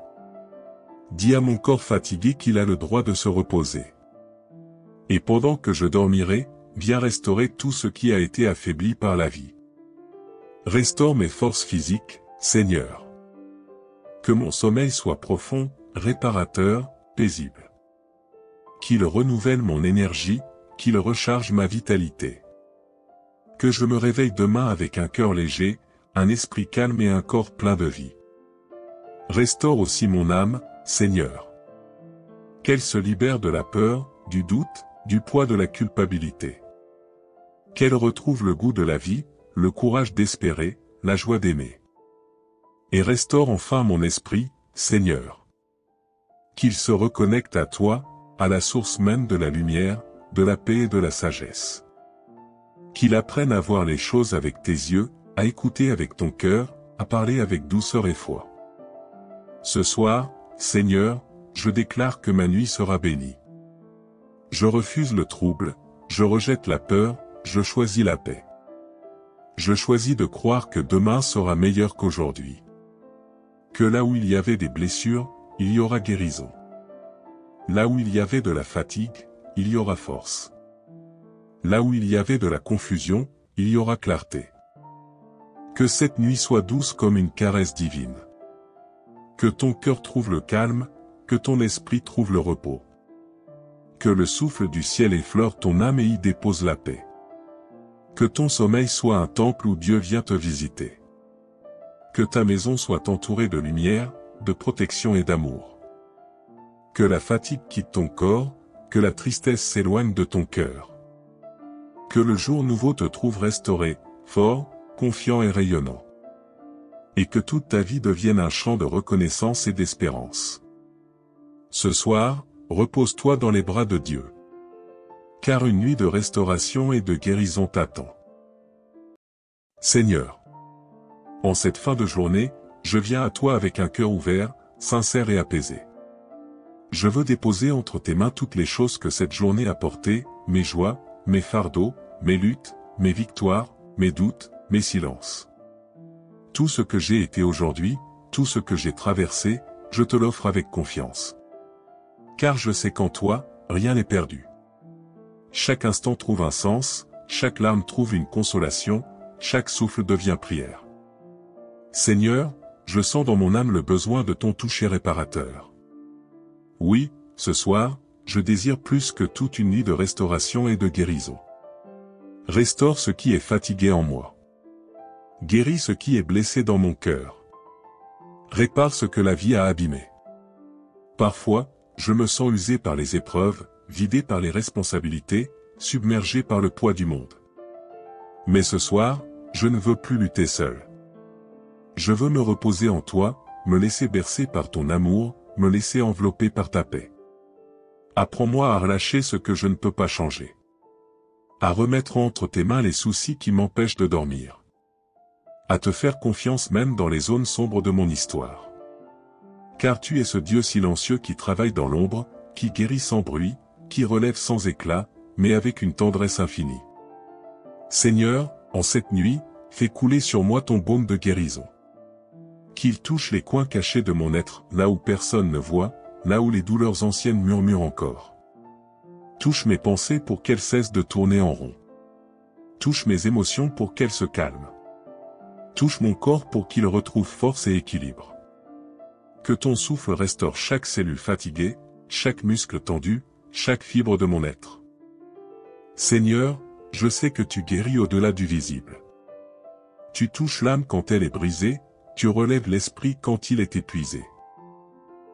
Dis à mon corps fatigué qu'il a le droit de se reposer. Et pendant que je dormirai, viens restaurer tout ce qui a été affaibli par la vie. Restaure mes forces physiques, Seigneur. Que mon sommeil soit profond, réparateur, paisible. Qu'il renouvelle mon énergie, qu'il recharge ma vitalité. Que je me réveille demain avec un cœur léger, un esprit calme et un corps plein de vie. Restaure aussi mon âme, Seigneur. Qu'elle se libère de la peur, du doute, du poids de la culpabilité. Qu'elle retrouve le goût de la vie, le courage d'espérer, la joie d'aimer. Et restaure enfin mon esprit, Seigneur. Qu'il se reconnecte à toi, à la source même de la lumière, de la paix et de la sagesse. Qu'il apprenne à voir les choses avec tes yeux, à écouter avec ton cœur, à parler avec douceur et foi. Ce soir, Seigneur, je déclare que ma nuit sera bénie. Je refuse le trouble, je rejette la peur, je choisis la paix. Je choisis de croire que demain sera meilleur qu'aujourd'hui. Que là où il y avait des blessures, il y aura guérison. Là où il y avait de la fatigue, il y aura force. Là où il y avait de la confusion, il y aura clarté. Que cette nuit soit douce comme une caresse divine. Que ton cœur trouve le calme, que ton esprit trouve le repos. Que le souffle du ciel effleure ton âme et y dépose la paix. Que ton sommeil soit un temple où Dieu vient te visiter. Que ta maison soit entourée de lumière, de protection et d'amour. Que la fatigue quitte ton corps, que la tristesse s'éloigne de ton cœur. Que le jour nouveau te trouve restauré, fort, confiant et rayonnant. Et que toute ta vie devienne un chant de reconnaissance et d'espérance. Ce soir, repose-toi dans les bras de Dieu. Car une nuit de restauration et de guérison t'attend. Seigneur, en cette fin de journée, je viens à toi avec un cœur ouvert, sincère et apaisé. Je veux déposer entre tes mains toutes les choses que cette journée a portées, mes joies, mes fardeaux, mes luttes, mes victoires, mes doutes, mes silences. Tout ce que j'ai été aujourd'hui, tout ce que j'ai traversé, je te l'offre avec confiance. Car je sais qu'en toi, rien n'est perdu. Chaque instant trouve un sens, chaque larme trouve une consolation, chaque souffle devient prière. Seigneur, je sens dans mon âme le besoin de ton toucher réparateur. Oui, ce soir, je désire plus que toute une nuit de restauration et de guérison. Restaure ce qui est fatigué en moi. Guéris ce qui est blessé dans mon cœur. Répare ce que la vie a abîmé. Parfois, je me sens usé par les épreuves, vidé par les responsabilités, submergé par le poids du monde. Mais ce soir, je ne veux plus lutter seul. Je veux me reposer en toi, me laisser bercer par ton amour, me laisser envelopper par ta paix. Apprends-moi à relâcher ce que je ne peux pas changer. À remettre entre tes mains les soucis qui m'empêchent de dormir. À te faire confiance même dans les zones sombres de mon histoire. Car tu es ce Dieu silencieux qui travaille dans l'ombre, qui guérit sans bruit, qui relève sans éclat, mais avec une tendresse infinie. Seigneur, en cette nuit, fais couler sur moi ton baume de guérison. Qu'il touche les coins cachés de mon être, là où personne ne voit, là où les douleurs anciennes murmurent encore. Touche mes pensées pour qu'elles cessent de tourner en rond. Touche mes émotions pour qu'elles se calment. Touche mon corps pour qu'il retrouve force et équilibre. Que ton souffle restaure chaque cellule fatiguée, chaque muscle tendu, chaque fibre de mon être. Seigneur, je sais que tu guéris au-delà du visible. Tu touches l'âme quand elle est brisée, tu relèves l'esprit quand il est épuisé.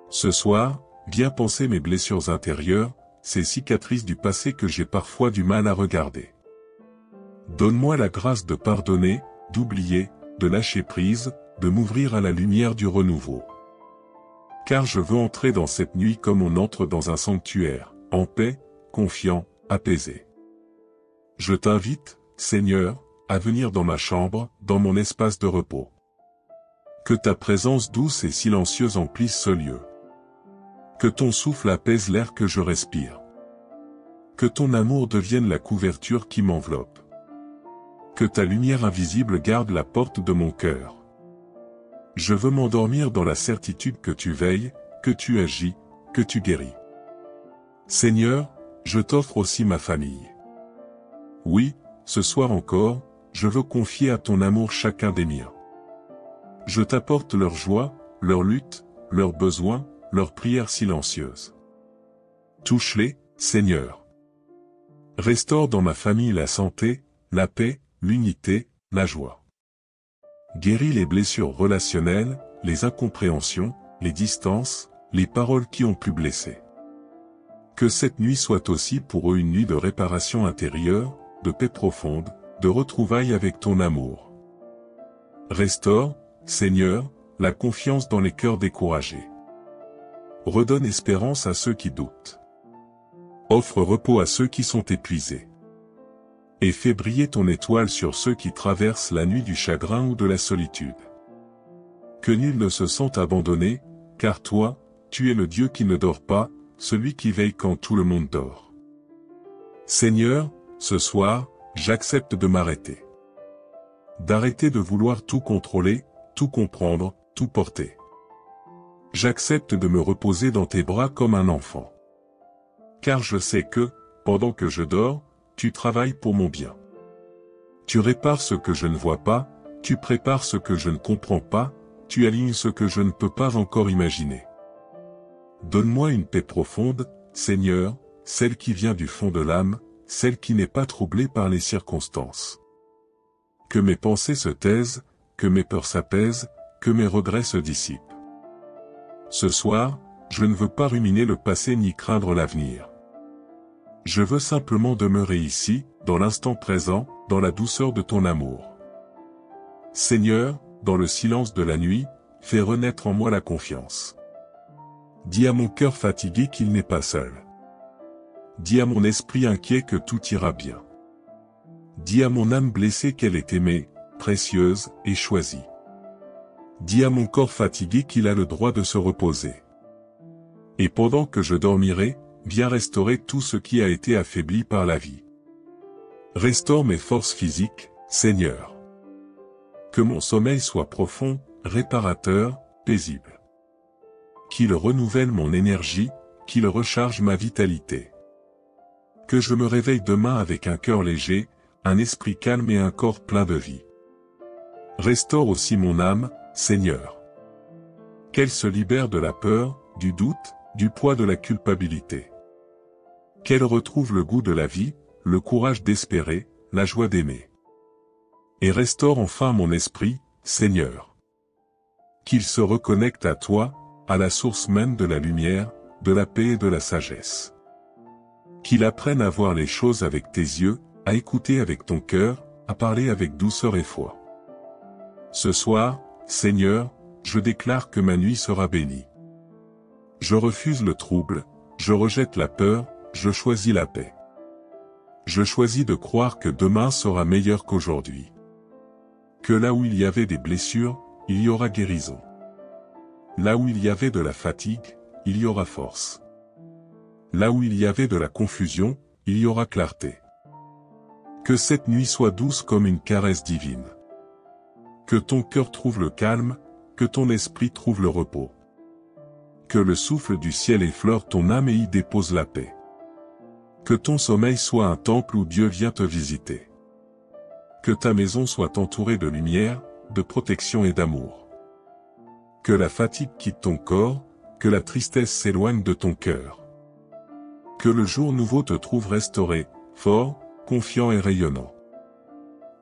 Ce soir, viens panser mes blessures intérieures, ces cicatrices du passé que j'ai parfois du mal à regarder. Donne-moi la grâce de pardonner, d'oublier, de lâcher prise, de m'ouvrir à la lumière du renouveau. Car je veux entrer dans cette nuit comme on entre dans un sanctuaire, en paix, confiant, apaisé. Je t'invite, Seigneur, à venir dans ma chambre, dans mon espace de repos. Que ta présence douce et silencieuse emplisse ce lieu. Que ton souffle apaise l'air que je respire. Que ton amour devienne la couverture qui m'enveloppe. Que ta lumière invisible garde la porte de mon cœur. Je veux m'endormir dans la certitude que tu veilles, que tu agis, que tu guéris. Seigneur, je t'offre aussi ma famille. Oui, ce soir encore, je veux confier à ton amour chacun des miens. Je t'apporte leur joie, leur lutte, leurs besoins, leurs prières silencieuses. Touche-les, Seigneur. Restaure dans ma famille la santé, la paix, l'unité, la joie. Guéris les blessures relationnelles, les incompréhensions, les distances, les paroles qui ont pu blesser. Que cette nuit soit aussi pour eux une nuit de réparation intérieure, de paix profonde, de retrouvailles avec ton amour. Restaure, Seigneur, la confiance dans les cœurs découragés. Redonne espérance à ceux qui doutent. Offre repos à ceux qui sont épuisés. Et fais briller ton étoile sur ceux qui traversent la nuit du chagrin ou de la solitude. Que nul ne se sente abandonné, car toi, tu es le Dieu qui ne dort pas, celui qui veille quand tout le monde dort. Seigneur, ce soir, j'accepte de m'arrêter. d'arrêter de vouloir tout contrôler, tout comprendre, tout porter. J'accepte de me reposer dans tes bras comme un enfant. Car je sais que, pendant que je dors, tu travailles pour mon bien. Tu répares ce que je ne vois pas, tu prépares ce que je ne comprends pas, tu alignes ce que je ne peux pas encore imaginer. Donne-moi une paix profonde, Seigneur, celle qui vient du fond de l'âme, celle qui n'est pas troublée par les circonstances. Que mes pensées se taisent, que mes peurs s'apaisent, que mes regrets se dissipent. Ce soir, je ne veux pas ruminer le passé ni craindre l'avenir. Je veux simplement demeurer ici, dans l'instant présent, dans la douceur de ton amour. Seigneur, dans le silence de la nuit, fais renaître en moi la confiance. Dis à mon cœur fatigué qu'il n'est pas seul. Dis à mon esprit inquiet que tout ira bien. Dis à mon âme blessée qu'elle est aimée, précieuse et choisie. Dis à mon corps fatigué qu'il a le droit de se reposer. Et pendant que je dormirai, viens restaurer tout ce qui a été affaibli par la vie. Restaure mes forces physiques, Seigneur. Que mon sommeil soit profond, réparateur, paisible. Qu'il renouvelle mon énergie, qu'il recharge ma vitalité. Que je me réveille demain avec un cœur léger, un esprit calme et un corps plein de vie. Restaure aussi mon âme, Seigneur. Qu'elle se libère de la peur, du doute, du poids de la culpabilité. Qu'elle retrouve le goût de la vie, le courage d'espérer, la joie d'aimer. Et restaure enfin mon esprit, Seigneur. Qu'il se reconnecte à toi, à la source même de la lumière, de la paix et de la sagesse. Qu'il apprenne à voir les choses avec tes yeux, à écouter avec ton cœur, à parler avec douceur et foi. Ce soir, Seigneur, je déclare que ma nuit sera bénie. Je refuse le trouble, je rejette la peur, je choisis la paix. Je choisis de croire que demain sera meilleur qu'aujourd'hui. Que là où il y avait des blessures, il y aura guérison. Là où il y avait de la fatigue, il y aura force. Là où il y avait de la confusion, il y aura clarté. Que cette nuit soit douce comme une caresse divine. Que ton cœur trouve le calme, que ton esprit trouve le repos. Que le souffle du ciel effleure ton âme et y dépose la paix. Que ton sommeil soit un temple où Dieu vient te visiter. Que ta maison soit entourée de lumière, de protection et d'amour. Que la fatigue quitte ton corps, que la tristesse s'éloigne de ton cœur. Que le jour nouveau te trouve restauré, fort, confiant et rayonnant.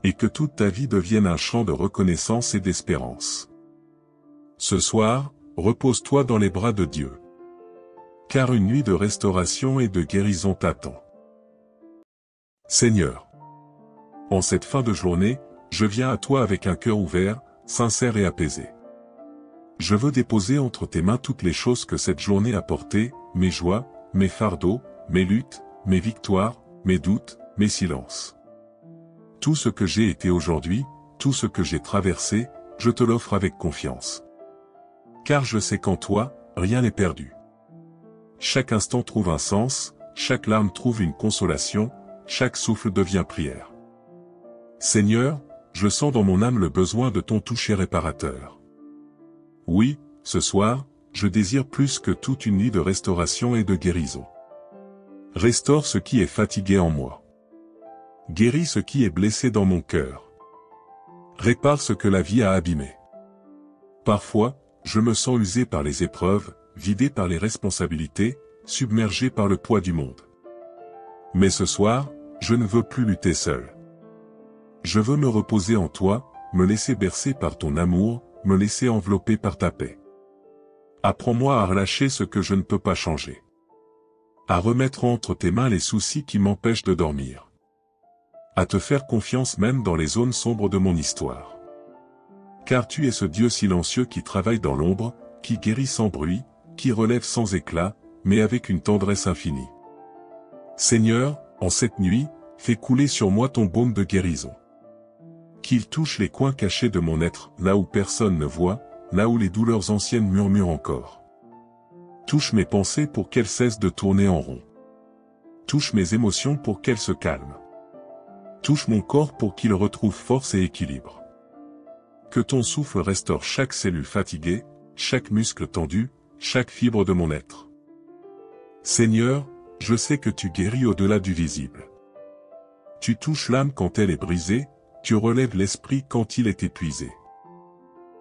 Et que toute ta vie devienne un chant de reconnaissance et d'espérance. Ce soir, repose-toi dans les bras de Dieu. Car une nuit de restauration et de guérison t'attend. Seigneur, en cette fin de journée, je viens à toi avec un cœur ouvert, sincère et apaisé. Je veux déposer entre tes mains toutes les choses que cette journée a portées, mes joies, mes fardeaux, mes luttes, mes victoires, mes doutes, mes silences. Tout ce que j'ai été aujourd'hui, tout ce que j'ai traversé, je te l'offre avec confiance. Car je sais qu'en toi, rien n'est perdu. Chaque instant trouve un sens, chaque larme trouve une consolation, chaque souffle devient prière. Seigneur, je sens dans mon âme le besoin de ton toucher réparateur. Oui, ce soir, je désire plus que toute une nuit de restauration et de guérison. Restaure ce qui est fatigué en moi. Guéris ce qui est blessé dans mon cœur. Répare ce que la vie a abîmé. Parfois, je me sens usé par les épreuves, vidé par les responsabilités, submergé par le poids du monde. Mais ce soir, je ne veux plus lutter seul. Je veux me reposer en toi, me laisser bercer par ton amour, me laisser envelopper par ta paix. Apprends-moi à relâcher ce que je ne peux pas changer. À remettre entre tes mains les soucis qui m'empêchent de dormir. À te faire confiance même dans les zones sombres de mon histoire. Car tu es ce Dieu silencieux qui travaille dans l'ombre, qui guérit sans bruit, qui relève sans éclat, mais avec une tendresse infinie. Seigneur, en cette nuit, fais couler sur moi ton baume de guérison. Qu'il touche les coins cachés de mon être, là où personne ne voit, là où les douleurs anciennes murmurent encore. Touche mes pensées pour qu'elles cessent de tourner en rond. Touche mes émotions pour qu'elles se calment. Touche mon corps pour qu'il retrouve force et équilibre. Que ton souffle restaure chaque cellule fatiguée, chaque muscle tendu, chaque fibre de mon être. Seigneur, je sais que tu guéris au-delà du visible. Tu touches l'âme quand elle est brisée, tu relèves l'esprit quand il est épuisé.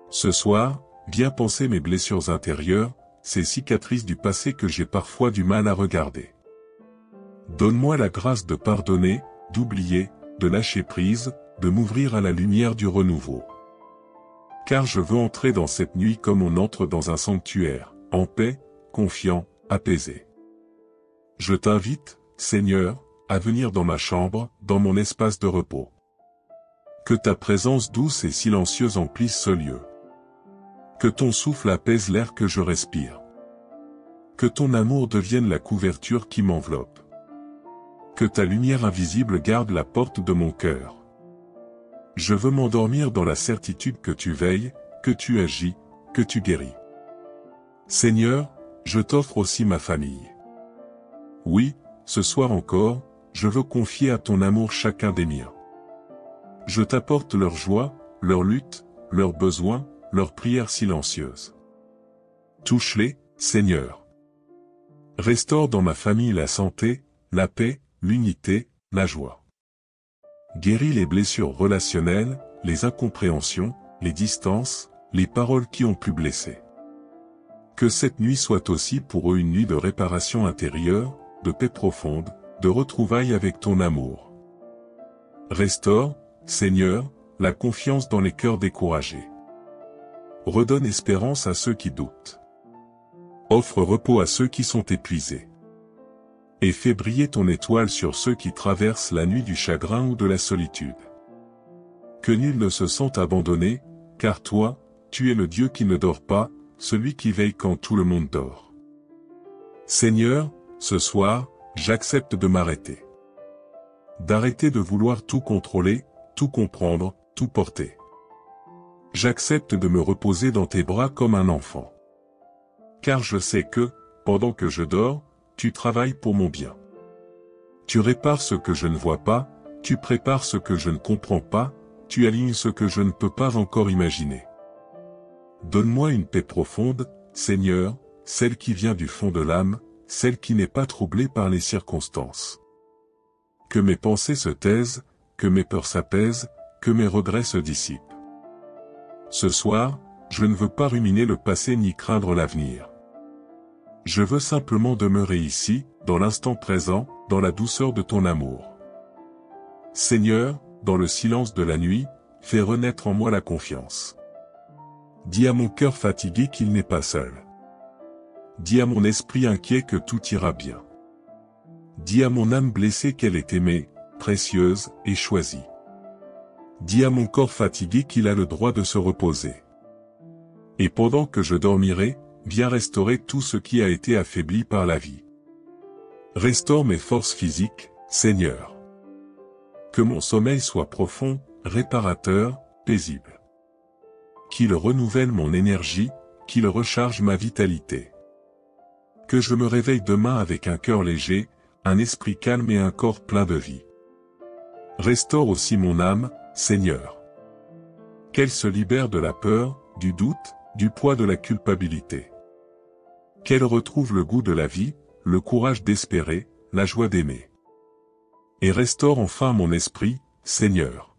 Ce soir, viens panser mes blessures intérieures, ces cicatrices du passé que j'ai parfois du mal à regarder. Donne-moi la grâce de pardonner, d'oublier, de lâcher prise, de m'ouvrir à la lumière du renouveau. Car je veux entrer dans cette nuit comme on entre dans un sanctuaire, en paix, confiant, apaisé. Je t'invite, Seigneur, à venir dans ma chambre, dans mon espace de repos. Que ta présence douce et silencieuse emplisse ce lieu. Que ton souffle apaise l'air que je respire. Que ton amour devienne la couverture qui m'enveloppe. Que ta lumière invisible garde la porte de mon cœur. Je veux m'endormir dans la certitude que tu veilles, que tu agis, que tu guéris. Seigneur, je t'offre aussi ma famille. Oui, ce soir encore, je veux confier à ton amour chacun des miens. Je t'apporte leur joie, leur lutte, leurs besoins, leurs prières silencieuses. Touche-les, Seigneur. Restaure dans ma famille la santé, la paix, l'unité, la joie. Guéris les blessures relationnelles, les incompréhensions, les distances, les paroles qui ont pu blesser. Que cette nuit soit aussi pour eux une nuit de réparation intérieure, de paix profonde, de retrouvailles avec ton amour. Restaure, Seigneur, la confiance dans les cœurs découragés. Redonne espérance à ceux qui doutent. Offre repos à ceux qui sont épuisés. Et fais briller ton étoile sur ceux qui traversent la nuit du chagrin ou de la solitude. Que nul ne se sente abandonné, car toi, tu es le Dieu qui ne dort pas, celui qui veille quand tout le monde dort. Seigneur, ce soir, j'accepte de m'arrêter. D'arrêter de vouloir tout contrôler, tout comprendre, tout porter. J'accepte de me reposer dans tes bras comme un enfant. Car je sais que, pendant que je dors, tu travailles pour mon bien. Tu répares ce que je ne vois pas, tu prépares ce que je ne comprends pas, tu alignes ce que je ne peux pas encore imaginer. Donne-moi une paix profonde, Seigneur, celle qui vient du fond de l'âme, celle qui n'est pas troublée par les circonstances. Que mes pensées se taisent, que mes peurs s'apaisent, que mes regrets se dissipent. Ce soir, je ne veux pas ruminer le passé ni craindre l'avenir. Je veux simplement demeurer ici, dans l'instant présent, dans la douceur de ton amour. Seigneur, dans le silence de la nuit, fais renaître en moi la confiance. Dis à mon cœur fatigué qu'il n'est pas seul. Dis à mon esprit inquiet que tout ira bien. Dis à mon âme blessée qu'elle est aimée, précieuse et choisie. Dis à mon corps fatigué qu'il a le droit de se reposer. Et pendant que je dormirai, viens restaurer tout ce qui a été affaibli par la vie. Restaure mes forces physiques, Seigneur. Que mon sommeil soit profond, réparateur, paisible. Qu'il renouvelle mon énergie, qu'il recharge ma vitalité. Que je me réveille demain avec un cœur léger, un esprit calme et un corps plein de vie. Restaure aussi mon âme, Seigneur. Qu'elle se libère de la peur, du doute, du poids de la culpabilité. Qu'elle retrouve le goût de la vie, le courage d'espérer, la joie d'aimer. Et restaure enfin mon esprit, Seigneur.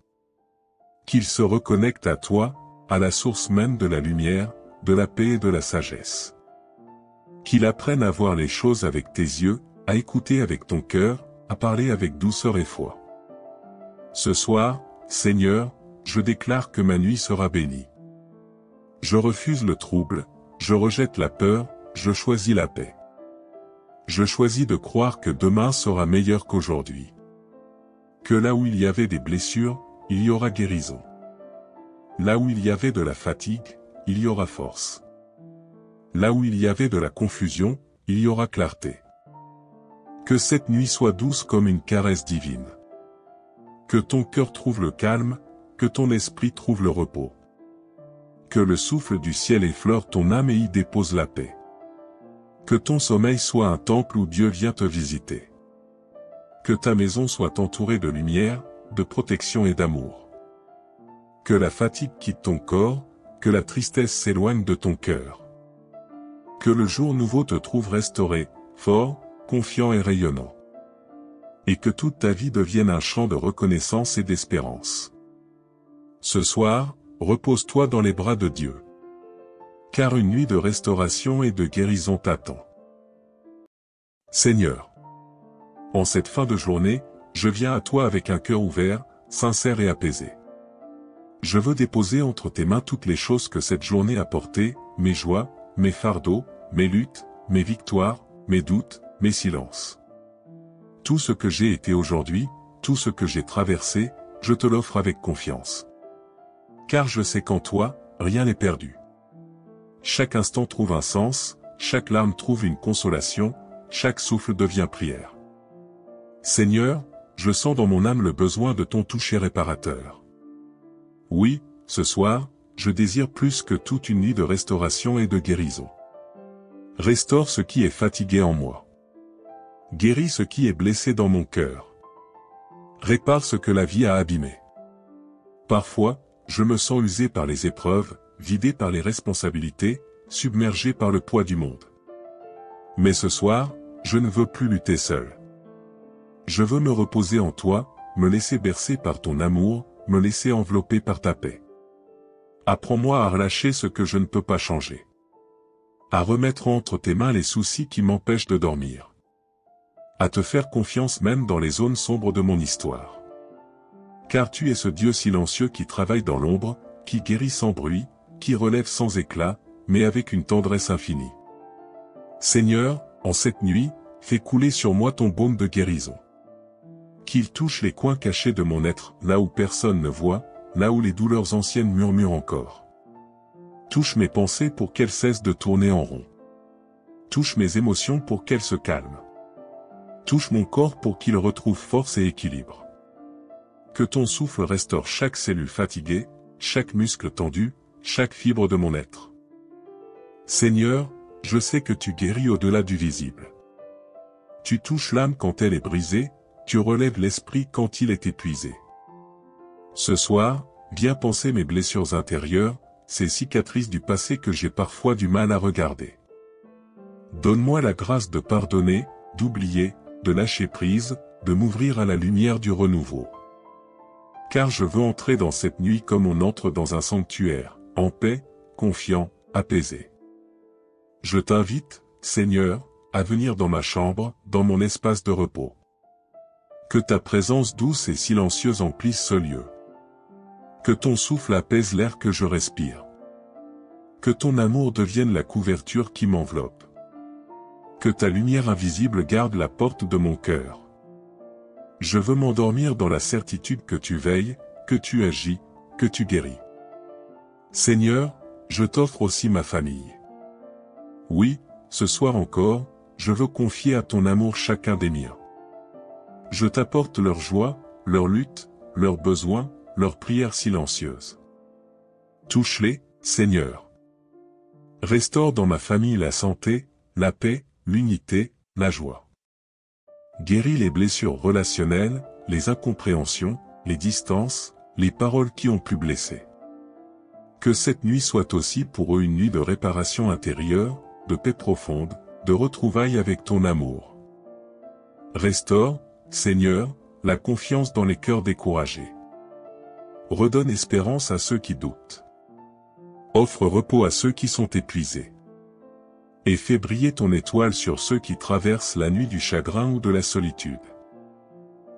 Qu'il se reconnecte à toi, à la source même de la lumière, de la paix et de la sagesse. Qu'il apprenne à voir les choses avec tes yeux, à écouter avec ton cœur, à parler avec douceur et foi. Ce soir, Seigneur, je déclare que ma nuit sera bénie. Je refuse le trouble, je rejette la peur, je choisis la paix. Je choisis de croire que demain sera meilleur qu'aujourd'hui. Que là où il y avait des blessures, il y aura guérison. Là où il y avait de la fatigue, il y aura force. Là où il y avait de la confusion, il y aura clarté. Que cette nuit soit douce comme une caresse divine. Que ton cœur trouve le calme, que ton esprit trouve le repos. Que le souffle du ciel effleure ton âme et y dépose la paix. Que ton sommeil soit un temple où Dieu vient te visiter. Que ta maison soit entourée de lumière, de protection et d'amour. que la fatigue quitte ton corps, que la tristesse s'éloigne de ton cœur. Que le jour nouveau te trouve restauré, fort, confiant et rayonnant. Et que toute ta vie devienne un chant de reconnaissance et d'espérance. Ce soir, repose-toi dans les bras de Dieu. Car une nuit de restauration et de guérison t'attend. Seigneur, en cette fin de journée, je viens à toi avec un cœur ouvert, sincère et apaisé. Je veux déposer entre tes mains toutes les choses que cette journée a portées, mes joies, mes fardeaux, mes luttes, mes victoires, mes doutes, mes silences. Tout ce que j'ai été aujourd'hui, tout ce que j'ai traversé, je te l'offre avec confiance. Car je sais qu'en toi, rien n'est perdu. Chaque instant trouve un sens, chaque larme trouve une consolation, chaque souffle devient prière. Seigneur, je sens dans mon âme le besoin de ton toucher réparateur. Oui, ce soir, je désire plus que toute une nuit de restauration et de guérison. Restaure ce qui est fatigué en moi. Guéris ce qui est blessé dans mon cœur. Répare ce que la vie a abîmé. Parfois, je me sens usé par les épreuves, vidé par les responsabilités, submergé par le poids du monde. Mais ce soir, je ne veux plus lutter seul. Je veux me reposer en toi, me laisser bercer par ton amour, me laisser envelopper par ta paix. Apprends-moi à relâcher ce que je ne peux pas changer. À remettre entre tes mains les soucis qui m'empêchent de dormir. À te faire confiance même dans les zones sombres de mon histoire. Car tu es ce Dieu silencieux qui travaille dans l'ombre, qui guérit sans bruit, qui relève sans éclat, mais avec une tendresse infinie. Seigneur, en cette nuit, fais couler sur moi ton baume de guérison. Qu'il touche les coins cachés de mon être, là où personne ne voit, là où les douleurs anciennes murmurent encore. Touche mes pensées pour qu'elles cessent de tourner en rond. Touche mes émotions pour qu'elles se calment. Touche mon corps pour qu'il retrouve force et équilibre. Que ton souffle restaure chaque cellule fatiguée, chaque muscle tendu, chaque fibre de mon être. Seigneur, je sais que tu guéris au-delà du visible. Tu touches l'âme quand elle est brisée, tu relèves l'esprit quand il est épuisé. Ce soir, viens panser mes blessures intérieures, ces cicatrices du passé que j'ai parfois du mal à regarder. Donne-moi la grâce de pardonner, d'oublier, de lâcher prise, de m'ouvrir à la lumière du renouveau. Car je veux entrer dans cette nuit comme on entre dans un sanctuaire, en paix, confiant, apaisé. Je t'invite, Seigneur, à venir dans ma chambre, dans mon espace de repos. Que ta présence douce et silencieuse emplisse ce lieu. Que ton souffle apaise l'air que je respire. Que ton amour devienne la couverture qui m'enveloppe. Que ta lumière invisible garde la porte de mon cœur. Je veux m'endormir dans la certitude que tu veilles, que tu agis, que tu guéris. Seigneur, je t'offre aussi ma famille. Oui, ce soir encore, je veux confier à ton amour chacun des miens. Je t'apporte leur joie, leur lutte, leurs besoins, leurs prières silencieuses. Touche-les, Seigneur. Restaure dans ma famille la santé, la paix, l'unité, la joie. Guéris les blessures relationnelles, les incompréhensions, les distances, les paroles qui ont pu blesser. Que cette nuit soit aussi pour eux une nuit de réparation intérieure, de paix profonde, de retrouvailles avec ton amour. Restaure, Seigneur, la confiance dans les cœurs découragés. Redonne espérance à ceux qui doutent. Offre repos à ceux qui sont épuisés. Et fais briller ton étoile sur ceux qui traversent la nuit du chagrin ou de la solitude.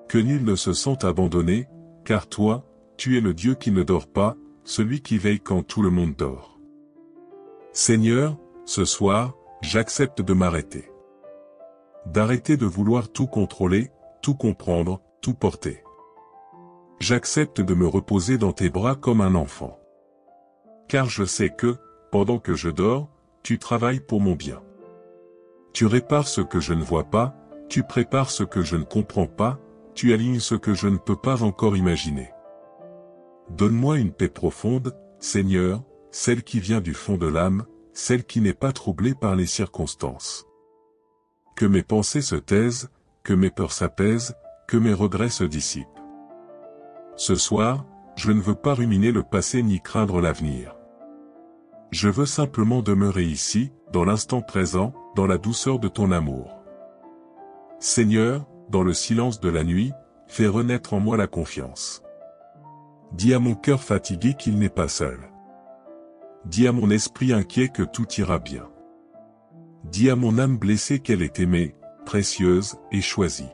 Que nul ne se sente abandonné, car toi, tu es le Dieu qui ne dort pas, celui qui veille quand tout le monde dort. Seigneur, ce soir, j'accepte de m'arrêter. D'arrêter de vouloir tout contrôler, tout comprendre, tout porter. J'accepte de me reposer dans tes bras comme un enfant. Car je sais que, pendant que je dors, tu travailles pour mon bien. Tu répares ce que je ne vois pas, tu prépares ce que je ne comprends pas, tu alignes ce que je ne peux pas encore imaginer. Donne-moi une paix profonde, Seigneur, celle qui vient du fond de l'âme, celle qui n'est pas troublée par les circonstances. Que mes pensées se taisent, que mes peurs s'apaisent, que mes regrets se dissipent. Ce soir, je ne veux pas ruminer le passé ni craindre l'avenir. Je veux simplement demeurer ici, dans l'instant présent, dans la douceur de ton amour. Seigneur, dans le silence de la nuit, fais renaître en moi la confiance. Dis à mon cœur fatigué qu'il n'est pas seul. Dis à mon esprit inquiet que tout ira bien. Dis à mon âme blessée qu'elle est aimée, précieuse et choisie.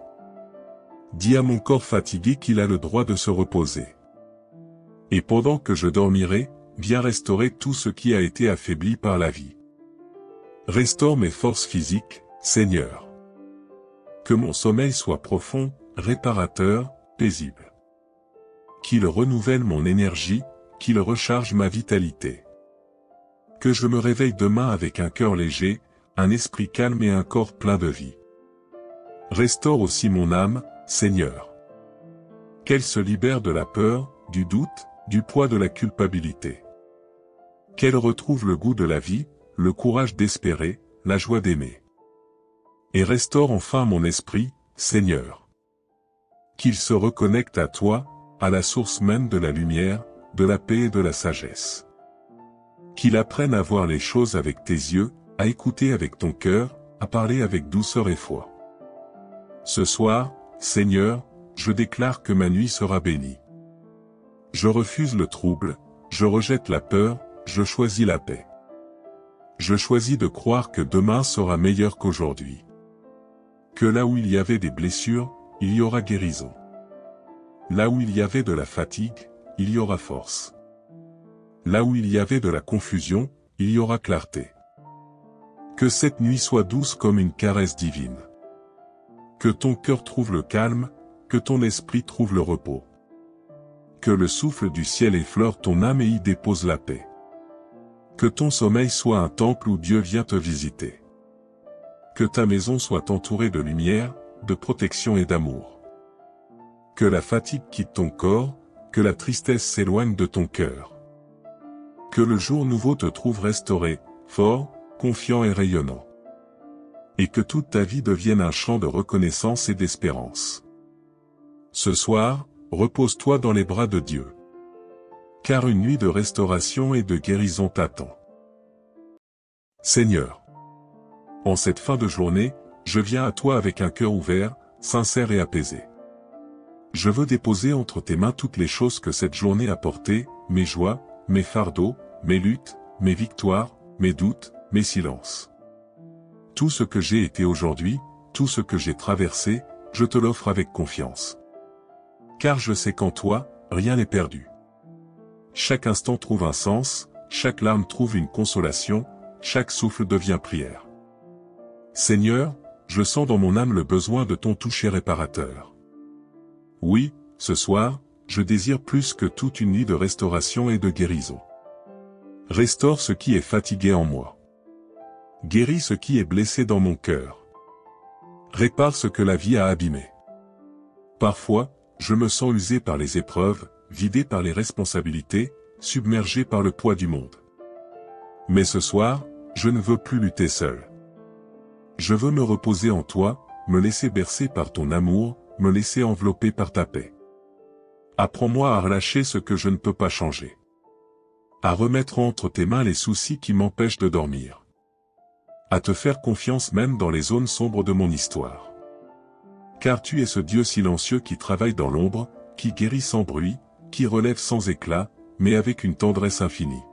Dis à mon corps fatigué qu'il a le droit de se reposer. Et pendant que je dormirai, viens restaurer tout ce qui a été affaibli par la vie. Restaure mes forces physiques, Seigneur. Que mon sommeil soit profond, réparateur, paisible. Qu'il renouvelle mon énergie, qu'il recharge ma vitalité. Que je me réveille demain avec un cœur léger, un esprit calme et un corps plein de vie. Restaure aussi mon âme, Seigneur. Qu'elle se libère de la peur, du doute, du poids de la culpabilité. Qu'elle retrouve le goût de la vie, le courage d'espérer, la joie d'aimer. Et restaure enfin mon esprit, Seigneur. Qu'il se reconnecte à toi, à la source même de la lumière, de la paix et de la sagesse. Qu'il apprenne à voir les choses avec tes yeux, à écouter avec ton cœur, à parler avec douceur et foi. Ce soir, Seigneur, je déclare que ma nuit sera bénie. Je refuse le trouble, je rejette la peur, je choisis la paix. Je choisis de croire que demain sera meilleur qu'aujourd'hui. Que là où il y avait des blessures, il y aura guérison. Là où il y avait de la fatigue, il y aura force. Là où il y avait de la confusion, il y aura clarté. Que cette nuit soit douce comme une caresse divine. Que ton cœur trouve le calme, que ton esprit trouve le repos. Que le souffle du ciel effleure ton âme et y dépose la paix. Que ton sommeil soit un temple où Dieu vient te visiter. Que ta maison soit entourée de lumière, de protection et d'amour. Que la fatigue quitte ton corps, que la tristesse s'éloigne de ton cœur. Que le jour nouveau te trouve restauré, fort, confiant et rayonnant. Et que toute ta vie devienne un chant de reconnaissance et d'espérance. Ce soir, repose-toi dans les bras de Dieu. Car une nuit de restauration et de guérison t'attend. Seigneur, en cette fin de journée, je viens à toi avec un cœur ouvert, sincère et apaisé. Je veux déposer entre tes mains toutes les choses que cette journée a portées, mes joies, mes fardeaux, mes luttes, mes victoires, mes doutes, mes silences. Tout ce que j'ai été aujourd'hui, tout ce que j'ai traversé, je te l'offre avec confiance. Car je sais qu'en toi, rien n'est perdu. Chaque instant trouve un sens, chaque larme trouve une consolation, chaque souffle devient prière. Seigneur, je sens dans mon âme le besoin de ton toucher réparateur. Oui, ce soir, je désire plus que toute une nuit de restauration et de guérison. Restaure ce qui est fatigué en moi. Guéris ce qui est blessé dans mon cœur. Répare ce que la vie a abîmé. Parfois, je me sens usé par les épreuves, vidé par les responsabilités, submergé par le poids du monde. Mais ce soir, je ne veux plus lutter seul. Je veux me reposer en toi, me laisser bercer par ton amour, me laisser envelopper par ta paix. Apprends-moi à relâcher ce que je ne peux pas changer. À remettre entre tes mains les soucis qui m'empêchent de dormir. À te faire confiance même dans les zones sombres de mon histoire. Car tu es ce Dieu silencieux qui travaille dans l'ombre, qui guérit sans bruit, qui relève sans éclat, mais avec une tendresse infinie.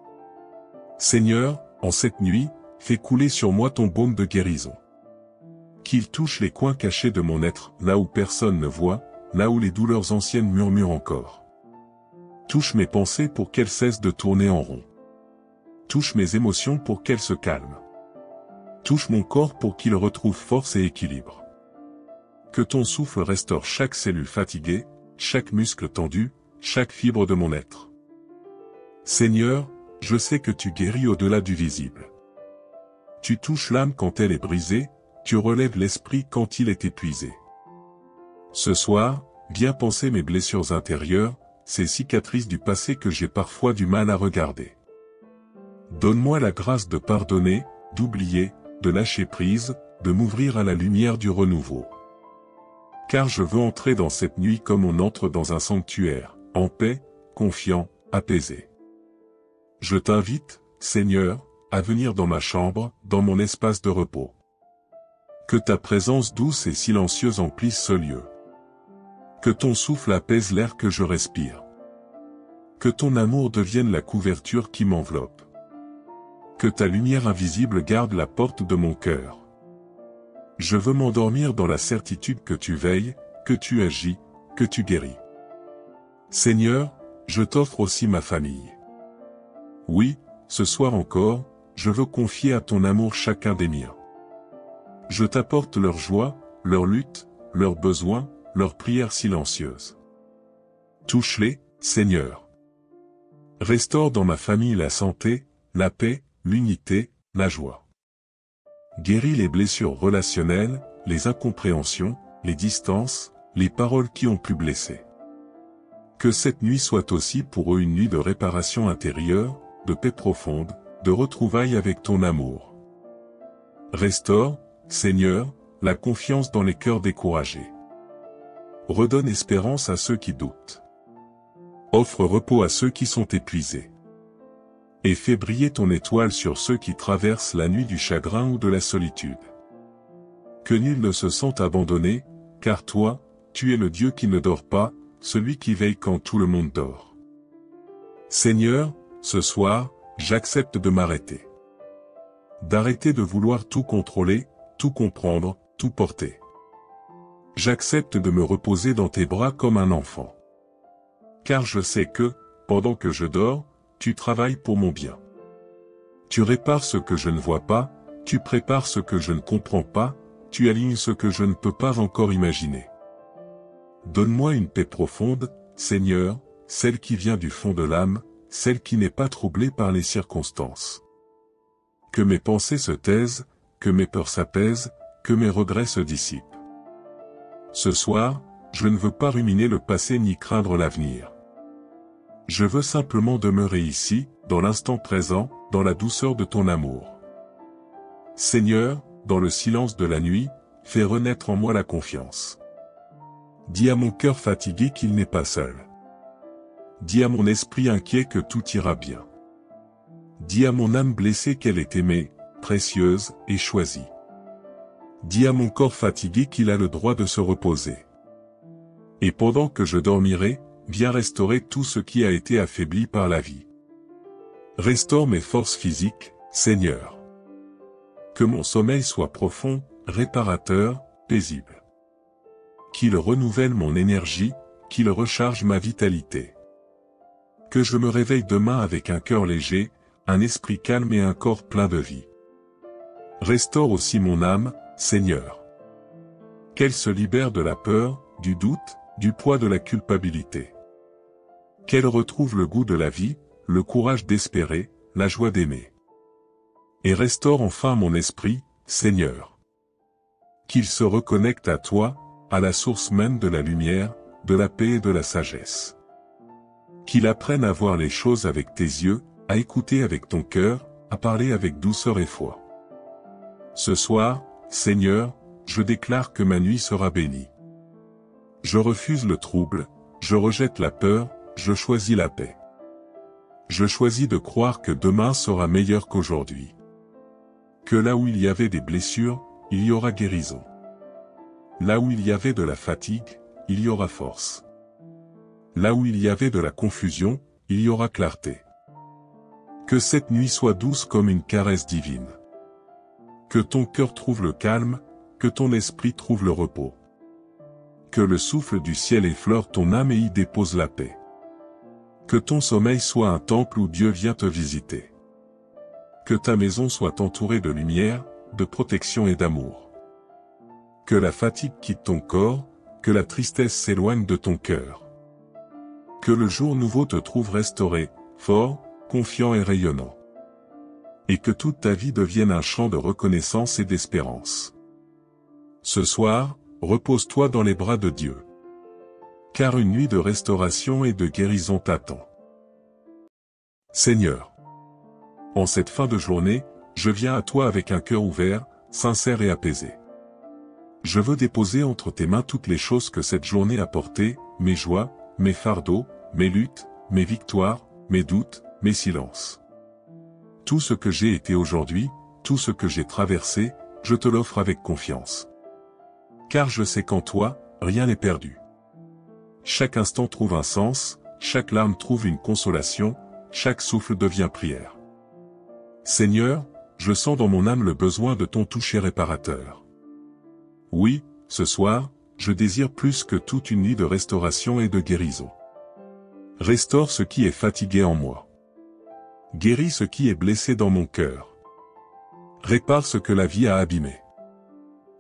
Seigneur, en cette nuit, fais couler sur moi ton baume de guérison. Qu'il touche les coins cachés de mon être, là où personne ne voit, là où les douleurs anciennes murmurent encore. Touche mes pensées pour qu'elles cessent de tourner en rond. Touche mes émotions pour qu'elles se calment. Touche mon corps pour qu'il retrouve force et équilibre. Que ton souffle restaure chaque cellule fatiguée, chaque muscle tendu, chaque fibre de mon être. Seigneur, je sais que tu guéris au-delà du visible. Tu touches l'âme quand elle est brisée, tu relèves l'esprit quand il est épuisé. Ce soir, viens panser mes blessures intérieures, ces cicatrices du passé que j'ai parfois du mal à regarder. Donne-moi la grâce de pardonner, d'oublier, de lâcher prise, de m'ouvrir à la lumière du renouveau. Car je veux entrer dans cette nuit comme on entre dans un sanctuaire, en paix, confiant, apaisé. Je t'invite, Seigneur, à venir dans ma chambre, dans mon espace de repos. Que ta présence douce et silencieuse emplisse ce lieu. Que ton souffle apaise l'air que je respire. Que ton amour devienne la couverture qui m'enveloppe. Que ta lumière invisible garde la porte de mon cœur. Je veux m'endormir dans la certitude que tu veilles, que tu agis, que tu guéris. Seigneur, je t'offre aussi ma famille. Oui, ce soir encore, je veux confier à ton amour chacun des miens. Je t'apporte leur joie, leur lutte, leurs besoins, leurs prières silencieuses. Touche-les, Seigneur. Restaure dans ma famille la santé, la paix, l'unité, la joie. Guéris les blessures relationnelles, les incompréhensions, les distances, les paroles qui ont pu blesser. Que cette nuit soit aussi pour eux une nuit de réparation intérieure, de paix profonde, de retrouvailles avec ton amour. Restaure, Seigneur, la confiance dans les cœurs découragés. Redonne espérance à ceux qui doutent. Offre repos à ceux qui sont épuisés. Et fais briller ton étoile sur ceux qui traversent la nuit du chagrin ou de la solitude. Que nul ne se sente abandonné, car toi, tu es le Dieu qui ne dort pas, celui qui veille quand tout le monde dort. Seigneur, ce soir, j'accepte de m'arrêter. D'arrêter de vouloir tout contrôler, tout comprendre, tout porter. J'accepte de me reposer dans tes bras comme un enfant. Car je sais que, pendant que je dors, tu travailles pour mon bien. Tu répares ce que je ne vois pas, tu prépares ce que je ne comprends pas, tu alignes ce que je ne peux pas encore imaginer. Donne-moi une paix profonde, Seigneur, celle qui vient du fond de l'âme, celle qui n'est pas troublée par les circonstances. Que mes pensées se taisent, que mes peurs s'apaisent, que mes regrets se dissipent. Ce soir, je ne veux pas ruminer le passé ni craindre l'avenir. Je veux simplement demeurer ici, dans l'instant présent, dans la douceur de ton amour. Seigneur, dans le silence de la nuit, fais renaître en moi la confiance. Dis à mon cœur fatigué qu'il n'est pas seul. Dis à mon esprit inquiet que tout ira bien. Dis à mon âme blessée qu'elle est aimée, précieuse et choisie. Dis à mon corps fatigué qu'il a le droit de se reposer. Et pendant que je dormirai, viens restaurer tout ce qui a été affaibli par la vie. Restaure mes forces physiques, Seigneur. Que mon sommeil soit profond, réparateur, paisible. Qu'il renouvelle mon énergie, qu'il recharge ma vitalité. Que je me réveille demain avec un cœur léger, un esprit calme et un corps plein de vie. Restaure aussi mon âme, Seigneur. Qu'elle se libère de la peur, du doute, du poids de la culpabilité. Qu'elle retrouve le goût de la vie, le courage d'espérer, la joie d'aimer. Et restaure enfin mon esprit, Seigneur. Qu'il se reconnecte à toi, à la source même de la lumière, de la paix et de la sagesse. Qu'il apprenne à voir les choses avec tes yeux, à écouter avec ton cœur, à parler avec douceur et foi. Ce soir, Seigneur, je déclare que ma nuit sera bénie. Je refuse le trouble, je rejette la peur, je choisis la paix. Je choisis de croire que demain sera meilleur qu'aujourd'hui. Que là où il y avait des blessures, il y aura guérison. Là où il y avait de la fatigue, il y aura force. Là où il y avait de la confusion, il y aura clarté. Que cette nuit soit douce comme une caresse divine. Que ton cœur trouve le calme, que ton esprit trouve le repos. Que le souffle du ciel effleure ton âme et y dépose la paix. Que ton sommeil soit un temple où Dieu vient te visiter. Que ta maison soit entourée de lumière, de protection et d'amour. Que la fatigue quitte ton corps, que la tristesse s'éloigne de ton cœur. Que le jour nouveau te trouve restauré, fort, confiant et rayonnant. Et que toute ta vie devienne un chant de reconnaissance et d'espérance. Ce soir, repose-toi dans les bras de Dieu. Car une nuit de restauration et de guérison t'attend. Seigneur, en cette fin de journée, je viens à toi avec un cœur ouvert, sincère et apaisé. Je veux déposer entre tes mains toutes les choses que cette journée a portées, mes joies, mes fardeaux, mes luttes, mes victoires, mes doutes, mes silences. Tout ce que j'ai été aujourd'hui, tout ce que j'ai traversé, je te l'offre avec confiance. Car je sais qu'en toi, rien n'est perdu. Chaque instant trouve un sens, chaque larme trouve une consolation, chaque souffle devient prière. Seigneur, je sens dans mon âme le besoin de ton toucher réparateur. Oui, ce soir, je désire plus que toute une nuit de restauration et de guérison. Restaure ce qui est fatigué en moi. Guéris ce qui est blessé dans mon cœur. Répare ce que la vie a abîmé.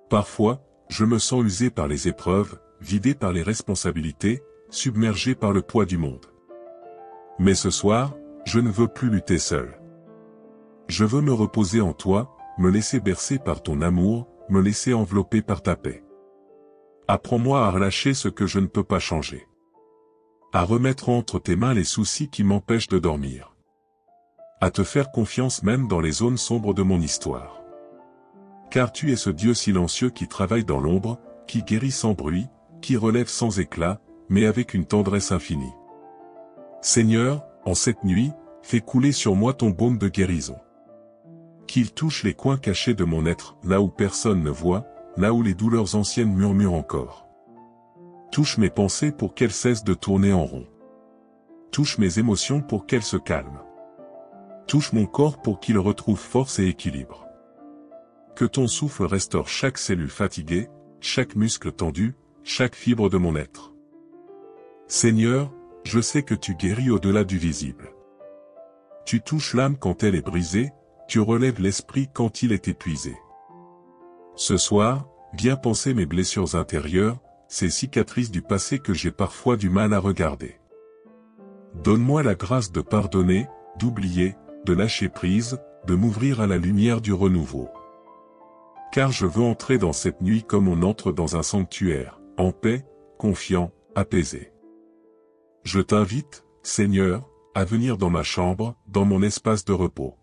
Parfois, je me sens usé par les épreuves, vidé par les responsabilités, submergé par le poids du monde. Mais ce soir, je ne veux plus lutter seul. Je veux me reposer en toi, me laisser bercer par ton amour, me laisser envelopper par ta paix. Apprends-moi à relâcher ce que je ne peux pas changer. À remettre entre tes mains les soucis qui m'empêchent de dormir. À te faire confiance même dans les zones sombres de mon histoire. Car tu es ce Dieu silencieux qui travaille dans l'ombre, qui guérit sans bruit, qui relève sans éclat, mais avec une tendresse infinie. Seigneur, en cette nuit, fais couler sur moi ton baume de guérison. Qu'il touche les coins cachés de mon être, là où personne ne voit, là où les douleurs anciennes murmurent encore. Touche mes pensées pour qu'elles cessent de tourner en rond. Touche mes émotions pour qu'elles se calment. Touche mon corps pour qu'il retrouve force et équilibre. Que ton souffle restaure chaque cellule fatiguée, chaque muscle tendu, chaque fibre de mon être. Seigneur, je sais que tu guéris au-delà du visible. Tu touches l'âme quand elle est brisée, tu relèves l'esprit quand il est épuisé. Ce soir, viens panser mes blessures intérieures, ces cicatrices du passé que j'ai parfois du mal à regarder. Donne-moi la grâce de pardonner, d'oublier, de lâcher prise, de m'ouvrir à la lumière du renouveau. Car je veux entrer dans cette nuit comme on entre dans un sanctuaire, en paix, confiant, apaisé. Je t'invite, Seigneur, à venir dans ma chambre, dans mon espace de repos.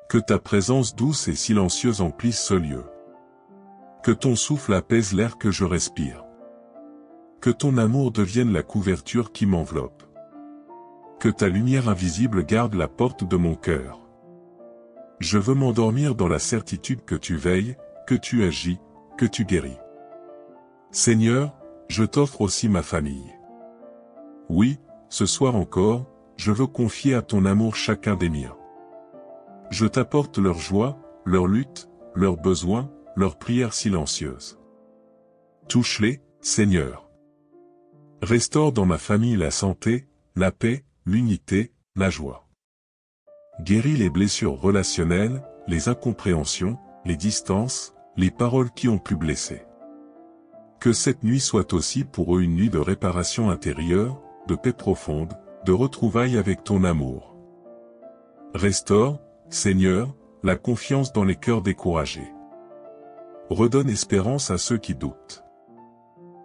Que ta présence douce et silencieuse emplisse ce lieu. Que ton souffle apaise l'air que je respire. Que ton amour devienne la couverture qui m'enveloppe. Que ta lumière invisible garde la porte de mon cœur. Je veux m'endormir dans la certitude que tu veilles, que tu agis, que tu guéris. Seigneur, je t'offre aussi ma famille. Oui, ce soir encore, je veux confier à ton amour chacun des miens. Je t'apporte leur joie, leur lutte, leurs besoins, leurs prières silencieuses. Touche-les, Seigneur. Restaure dans ma famille la santé, la paix, l'unité, la joie. Guéris les blessures relationnelles, les incompréhensions, les distances, les paroles qui ont pu blesser. Que cette nuit soit aussi pour eux une nuit de réparation intérieure, de paix profonde, de retrouvailles avec ton amour. Restaure, Seigneur, la confiance dans les cœurs découragés. Redonne espérance à ceux qui doutent.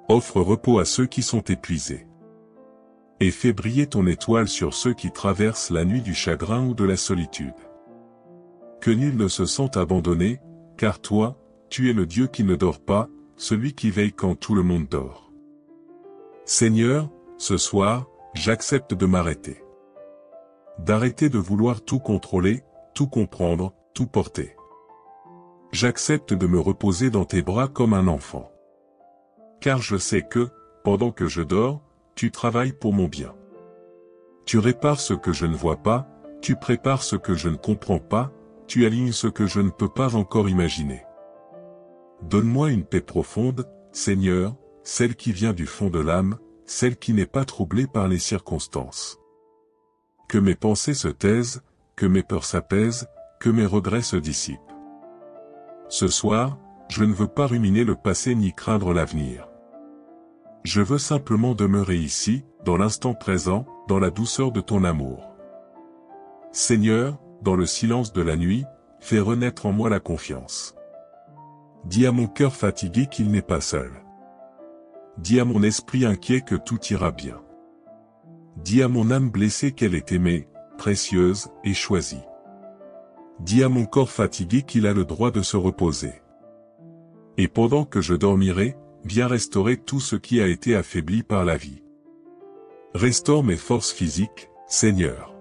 Offre repos à ceux qui sont épuisés. Et fais briller ton étoile sur ceux qui traversent la nuit du chagrin ou de la solitude. Que nul ne se sente abandonné, car toi, tu es le Dieu qui ne dort pas, celui qui veille quand tout le monde dort. Seigneur, ce soir, j'accepte de m'arrêter. D'arrêter de vouloir tout contrôler, tout comprendre, tout porter. J'accepte de me reposer dans tes bras comme un enfant. Car je sais que, pendant que je dors, tu travailles pour mon bien. Tu répares ce que je ne vois pas, tu prépares ce que je ne comprends pas, tu alignes ce que je ne peux pas encore imaginer. Donne-moi une paix profonde, Seigneur, celle qui vient du fond de l'âme, celle qui n'est pas troublée par les circonstances. Que mes pensées se taisent, que mes peurs s'apaisent, que mes regrets se dissipent. Ce soir, je ne veux pas ruminer le passé ni craindre l'avenir. Je veux simplement demeurer ici, dans l'instant présent, dans la douceur de ton amour. Seigneur, dans le silence de la nuit, fais renaître en moi la confiance. Dis à mon cœur fatigué qu'il n'est pas seul. Dis à mon esprit inquiet que tout ira bien. Dis à mon âme blessée qu'elle est aimée, précieuse et choisie. Dis à mon corps fatigué qu'il a le droit de se reposer. Et pendant que je dormirai, viens restaurer tout ce qui a été affaibli par la vie. Restaure mes forces physiques, Seigneur.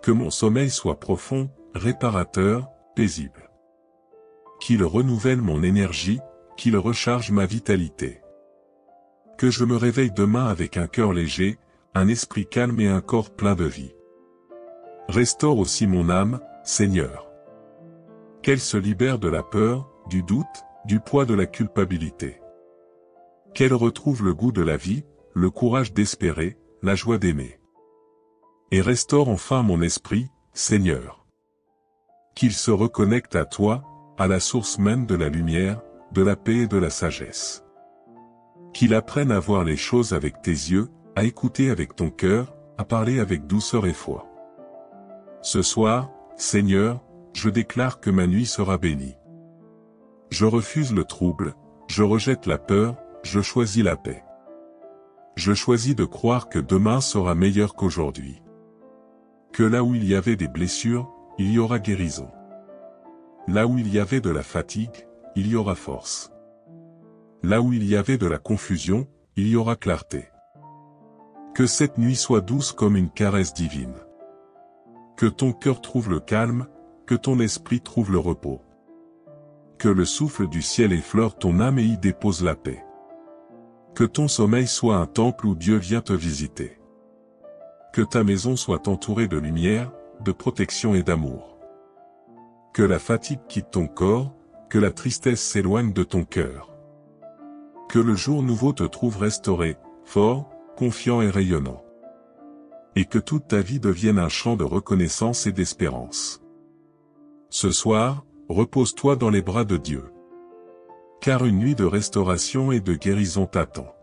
Que mon sommeil soit profond, réparateur, paisible. Qu'il renouvelle mon énergie, qu'il recharge ma vitalité. Que je me réveille demain avec un cœur léger, un esprit calme et un corps plein de vie. Restaure aussi mon âme, Seigneur. Qu'elle se libère de la peur, du doute, du poids de la culpabilité. Qu'elle retrouve le goût de la vie, le courage d'espérer, la joie d'aimer. Et restaure enfin mon esprit, Seigneur. Qu'il se reconnecte à toi, à la source même de la lumière, de la paix et de la sagesse. Qu'il apprenne à voir les choses avec tes yeux, à écouter avec ton cœur, à parler avec douceur et foi. Ce soir, Seigneur, je déclare que ma nuit sera bénie. Je refuse le trouble, je rejette la peur, je choisis la paix. Je choisis de croire que demain sera meilleur qu'aujourd'hui. Que là où il y avait des blessures, il y aura guérison. Là où il y avait de la fatigue, il y aura force. Là où il y avait de la confusion, il y aura clarté. Que cette nuit soit douce comme une caresse divine. Que ton cœur trouve le calme, que ton esprit trouve le repos. Que le souffle du ciel effleure ton âme et y dépose la paix. Que ton sommeil soit un temple où Dieu vient te visiter. Que ta maison soit entourée de lumière, de protection et d'amour. Que la fatigue quitte ton corps, que la tristesse s'éloigne de ton cœur. Que le jour nouveau te trouve restauré, fort, confiant et rayonnant. Et que toute ta vie devienne un chant de reconnaissance et d'espérance. Ce soir, repose-toi dans les bras de Dieu. Car une nuit de restauration et de guérison t'attend.